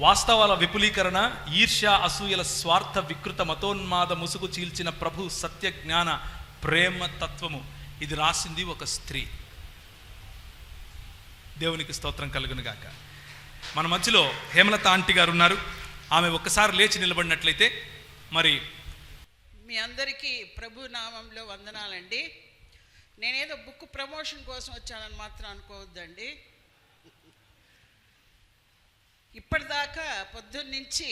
వాస్తవాల విపులీకరణ, ఈర్ష్య, అసూయల స్వార్థ వికృత మతోన్మాద ముసుగు చీల్చిన ప్రభు సత్య జ్ఞాన ప్రేమ తత్వము. ఇది రాసింది ఒక స్త్రీ. దేవునికి స్తోత్రం కలుగును గాక. మన మధ్యలో హేమలత ఆంటీ గారు ఉన్నారు. ఆమె ఒక్కసారి లేచి నిలబడినట్లయితే. మరి మీ అందరికీ ప్రభు నామంలో వందనాలండి. నేనేదో బుక్ ప్రమోషన్ కోసం వచ్చానని మాత్రం అనుకోవద్దండి. ఇప్పటిదాకా పొద్దున్నుంచి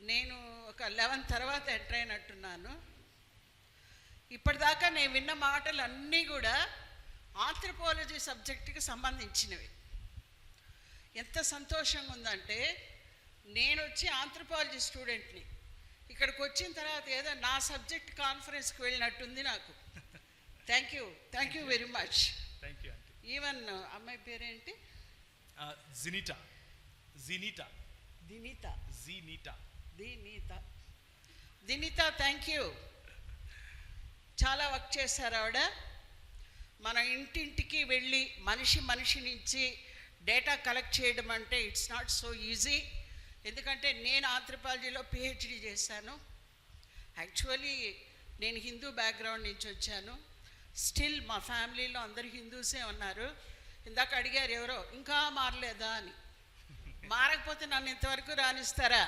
నేను ఒక 11 తర్వాత ఎంటర్ అయినట్టున్నాను. ఇప్పటిదాకా నేను విన్న మాటలు అన్నీ కూడా ఆంథ్రోపాలజీ సబ్జెక్టుకి సంబంధించినవి. ఎంత సంతోషంగా ఉందంటే, నేను వచ్చి ఆంథ్రోపాలజీ స్టూడెంట్ని, ఇక్కడికి వచ్చిన తర్వాత ఏదో నా సబ్జెక్ట్ కాన్ఫరెన్స్కి వెళ్ళినట్టుంది నాకు. Thank you very much. Thank you. Even అమ్మాయి పేరేంటి? దినీత. Thank you. చాలా వర్క్ చేశారు ఆవిడ. మన ఇంటింటికి వెళ్ళి మనిషి నుంచి డేటా కలెక్ట్ చేయడం అంటే ఇట్స్ నాట్ సో ఈజీ. ఎందుకంటే నేను ఆంథ్రోపాలజీలో పిహెచ్డి చేశాను. యాక్చువల్లీ నేను హిందూ బ్యాక్గ్రౌండ్ నుంచి వచ్చాను. స్టిల్ మా ఫ్యామిలీలో అందరు హిందూసే ఉన్నారు. ఇందాక అడిగారు ఎవరో ఇంకా మారలేదా అని. మారకపోతే నన్ను ఇంతవరకు రానిస్తారా?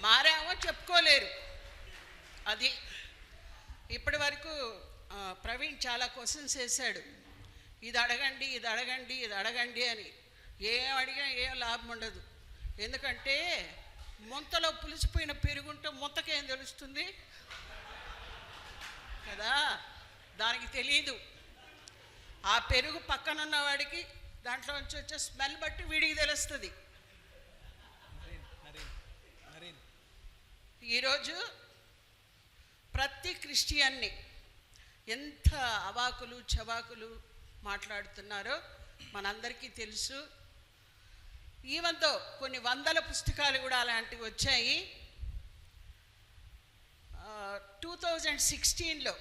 మారామో చెప్పుకోలేరు. అది ఇప్పటి వరకు ప్రవీణ్ చాలా క్వశ్చన్స్ వేశాడు, ఇది అడగండి అని. ఏం అడిగినా ఏం లాభం ఉండదు. ఎందుకంటే ముంతలో పులిసిపోయిన పెరుగుంటే ముంతకేం తెలుస్తుంది కదా, దానికి తెలీదు. ఆ పెరుగు పక్కనున్న వాడికి దాంట్లో నుంచి వచ్చే స్మెల్ బట్టి వీడికి తెలుస్తుంది. ఈరోజు ప్రతి క్రిస్టియన్ని ఎంత అవాకులు చవాకులు మాట్లాడుతున్నారో మనందరికీ తెలుసు. ఈవెన్తో కొన్ని వందల పుస్తకాలు కూడా అలాంటివి వచ్చాయి. 2016లో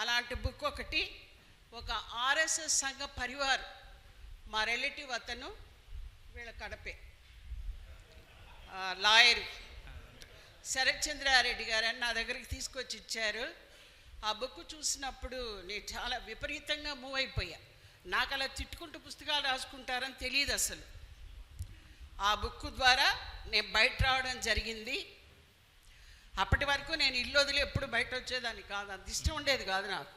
అలాంటి బుక్ ఒకటి, ఒక ఆర్ఎస్ఎస్ సంఘ పరివార్, మా రిలేటివ్ అతను, వీళ్ళ కడపే లాయర్ శరత్ చంద్రారెడ్డి గారు అని నా దగ్గరికి తీసుకొచ్చి ఇచ్చారు. ఆ బుక్ చూసినప్పుడు నేను చాలా విపరీతంగా మూవ్ అయిపోయా. నాకు అలా తిట్టుకుంటూ పుస్తకాలు రాసుకుంటారని తెలియదు అసలు. ఆ బుక్ ద్వారా నేను బయట రావడం జరిగింది. అప్పటి వరకు నేను ఇల్లు వదిలి ఎప్పుడు బయట వచ్చేదాన్ని కాదు, అంత ఇష్టం ఉండేది కాదు నాకు.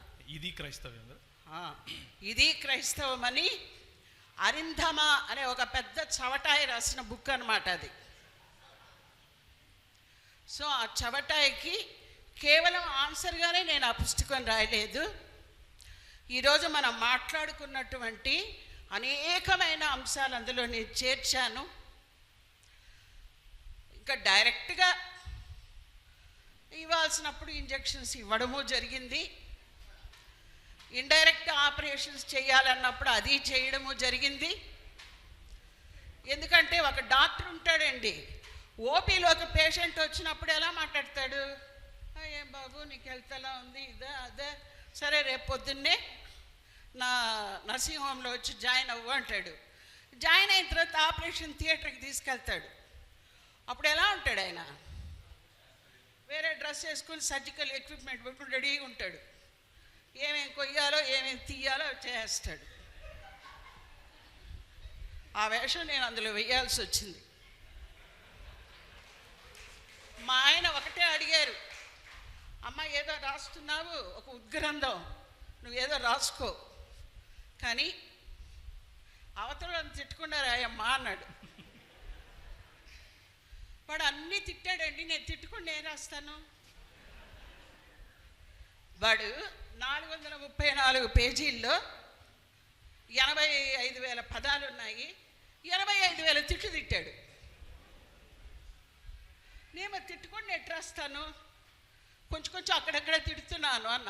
ఇది క్రైస్తవం అని అరింధమ అనే ఒక పెద్ద చవటాయి రాసిన బుక్ అన్నమాట అది. సో ఆ చవటాయికి కేవలం ఆన్సర్గానే నేను ఆ పుస్తకం రాయలేదు. ఈరోజు మనం మాట్లాడుకున్నటువంటి అనేకమైన అంశాలు అందులో నేను చేర్చాను. ఇంకా డైరెక్ట్గా ఇవ్వాల్సినప్పుడు ఇంజెక్షన్స్ ఇవ్వడము జరిగింది. ఇండైరెక్ట్ ఆపరేషన్స్ చేయాలన్నప్పుడు అది చేయడము జరిగింది. ఎందుకంటే ఒక డాక్టర్ ఉంటాడండి, ఓపీలో ఒక పేషెంట్ వచ్చినప్పుడు ఎలా మాట్లాడతాడు? ఏం బాబు నీకు హెల్త్ ఎలా ఉంది, ఇదా అదే, సరే రేపు పొద్దున్నే నా నర్సింగ్ హోమ్లో వచ్చి జాయిన్ అవ్వు అంటాడు. జాయిన్ అయిన తర్వాత ఆపరేషన్ థియేటర్కి తీసుకెళ్తాడు. అప్పుడు ఎలా ఉంటాడు ఆయన? వేరే డ్రెస్ వేసుకుని సర్జికల్ ఎక్విప్మెంట్ పెట్టుకుని రెడీగా ఉంటాడు. ఏమేమి కొయ్యాలో ఏమేమి తీయాలో చేస్తాడు. ఆ వేషం నేను అందులో వేయాల్సి వచ్చింది. మా ఆయన ఒకటే అడిగారు, అమ్మ ఏదో రాస్తున్నావు, ఒక ఉద్గ్రంథం, నువ్వేదో రాసుకో, కానీ అవతల తిట్టుకున్నారు అయ్యమ్మా అన్నాడు. వాడు అన్నీ తిట్టాడండి, నేను తిట్టుకుని నేను రాస్తాను. వాడు 434 పేజీల్లో 85,000 పదాలు ఉన్నాయి, 85,000 తిట్లు తిట్టాడు. నేను తిట్టుకొని నెట్ రాస్తాను, కొంచెం కొంచెం అక్కడక్కడ తిడుతున్నాను అన్న.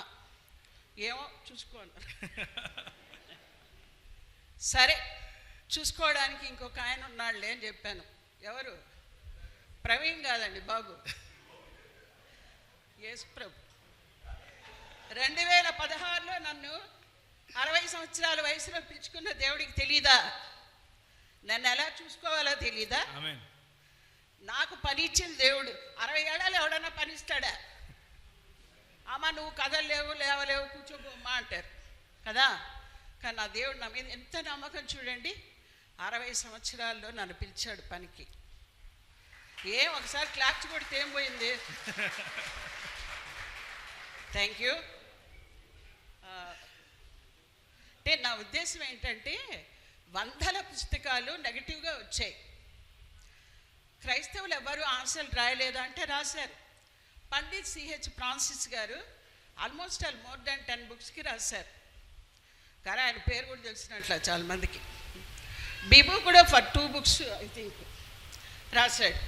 ఏమో చూసుకోను. సరే చూసుకోవడానికి ఇంకొక ఆయన ఉన్నాడులే అని చెప్పాను. ఎవరు? ప్రవీణ్ కాదండి బాబు, యేసు ప్రభు. 2016లో నన్ను 60 సంవత్సరాల వయసులో పిలుచుకున్న దేవుడికి తెలీదా? నన్ను ఎలా చూసుకోవాలో తెలీదా? నాకు పని ఇచ్చిన దేవుడు. 60 ఏళ్ళలో ఎవడన్నా పని ఇస్తాడా? అమ్మ నువ్వు కదలలేవు, లేవలేవు, కూర్చోబోమ్మా అంటారు కదా. కానీ నా దేవుడు నా మీద ఎంత నమ్మకం చూడండి. 60 సంవత్సరాల్లో నన్ను పిలిచాడు పనికి. ఒకసారి క్లాప్స్ కొడితే ఏం పోయింది? Thank you. అంటే నా ఉద్దేశం ఏంటంటే, 100 పుస్తకాలు నెగిటివ్గా వచ్చాయి. క్రైస్తవులు ఎవరు ఆన్సర్లు రాయలేదా అంటే రాశారు. పండిత్ సిహెచ్ ఫ్రాన్సిస్ గారు ఆల్మోస్ట్ మోర్ దాన్ 10 బుక్స్కి రాశారు. కానీ ఆయన పేరు కూడా తెలిసినట్ల చాలామందికి. బిబు కూడా ఫర్ 2 బుక్స్ ఐ థింక్ రాశాడు.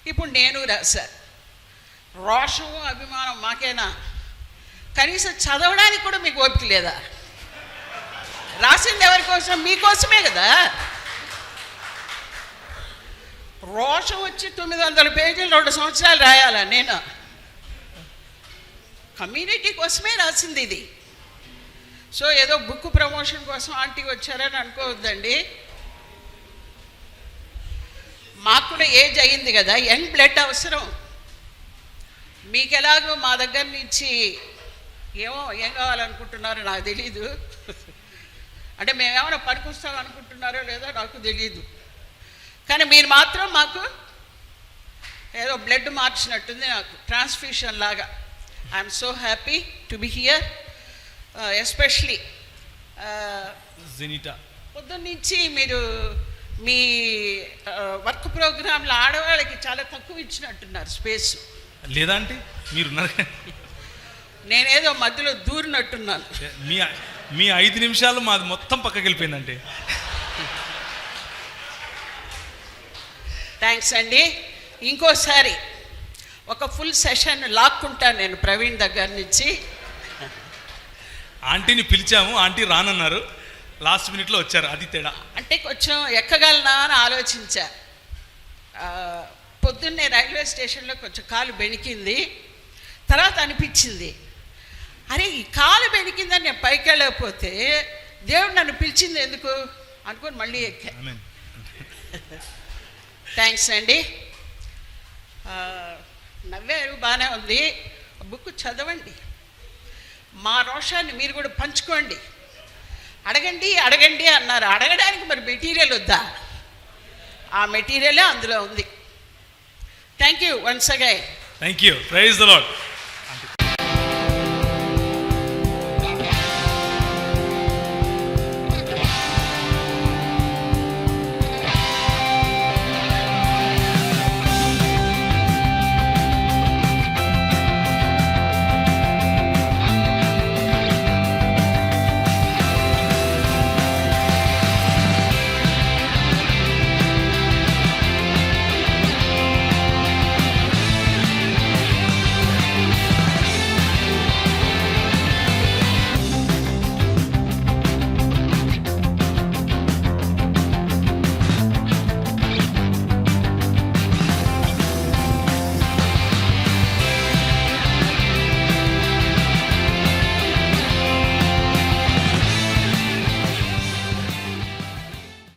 ఇప్పుడు నేను రాశాను. రోషం అభిమానం మాకేనా? కనీసం చదవడానికి కూడా మీకు ఓపిక లేదా? రాసింది ఎవరి కోసం? మీకోసమే కదా. రోషం వచ్చి 900 పేజీలు 2 సంవత్సరాలు రాయాలా నేను? కమ్యూనిటీ కోసమే రాసింది ఇది. సో ఏదో బుక్ ప్రమోషన్ కోసం ఆంటీ వచ్చారని అనుకోవద్దండి. మాకు కూడా ఏజ్ అయ్యింది కదా, యంగ్ బ్లడ్ అవసరం. మీకు ఎలాగో మా దగ్గర నుంచి ఏం కావాలనుకుంటున్నారో నాకు తెలీదు. అంటే మేమేమైనా పనికొస్తాం అనుకుంటున్నారో లేదో నాకు తెలీదు. కానీ మీరు మాత్రం మాకు ఏదో బ్లడ్ మార్చినట్టుంది, నాకు ట్రాన్స్ఫ్యూషన్ లాగా. I'm so happy to be here. Especially పొద్దున్నుంచి మీరు మీ వర్క్ ప్రోగ్రాంలో ఆడవాళ్ళకి చాలా తక్కువ ఇచ్చినట్టున్నారు స్పేస్. లేదా అంటే మీరు నేనేదో మధ్యలో దూరినట్టున్నాను. మీ 5 నిమిషాలు మాది మొత్తం పక్కకి వెళ్ళిపోయిందంటే. థ్యాంక్స్ అండి. ఇంకోసారి ఒక ఫుల్ సెషన్ లాక్కుంటాను నేను ప్రవీణ్ దగ్గర నుంచి. ఆంటీని పిలిచాము, ఆంటీ రానన్నారు, లాస్ట్ మినిట్లో వచ్చారు, అది తేడా. అంటే కొంచెం ఎక్కగలనా అని ఆలోచించా. పొద్దున్నే రైల్వే స్టేషన్లో కొంచెం కాలు బెణికింది. తర్వాత అనిపించింది, అరే ఈ కాలు బెణికిందని నేను పైకి వెళ్ళకపోతే దేవుడు నన్ను పిలిచింది ఎందుకు అనుకొని మళ్ళీ ఎక్కా. థ్యాంక్స్ అండి. నవ్వారు, బాగానే ఉంది. బుక్ చదవండి, మా రోషాన్ని మీరు కూడా పంచుకోండి. అడగండి అడగండి అన్నారు. అడగడానికి మరి మెటీరియల్ వద్దా? ఆ మెటీరియలే అందులో ఉంది. Thank you once again. Thank you. Praise the lord.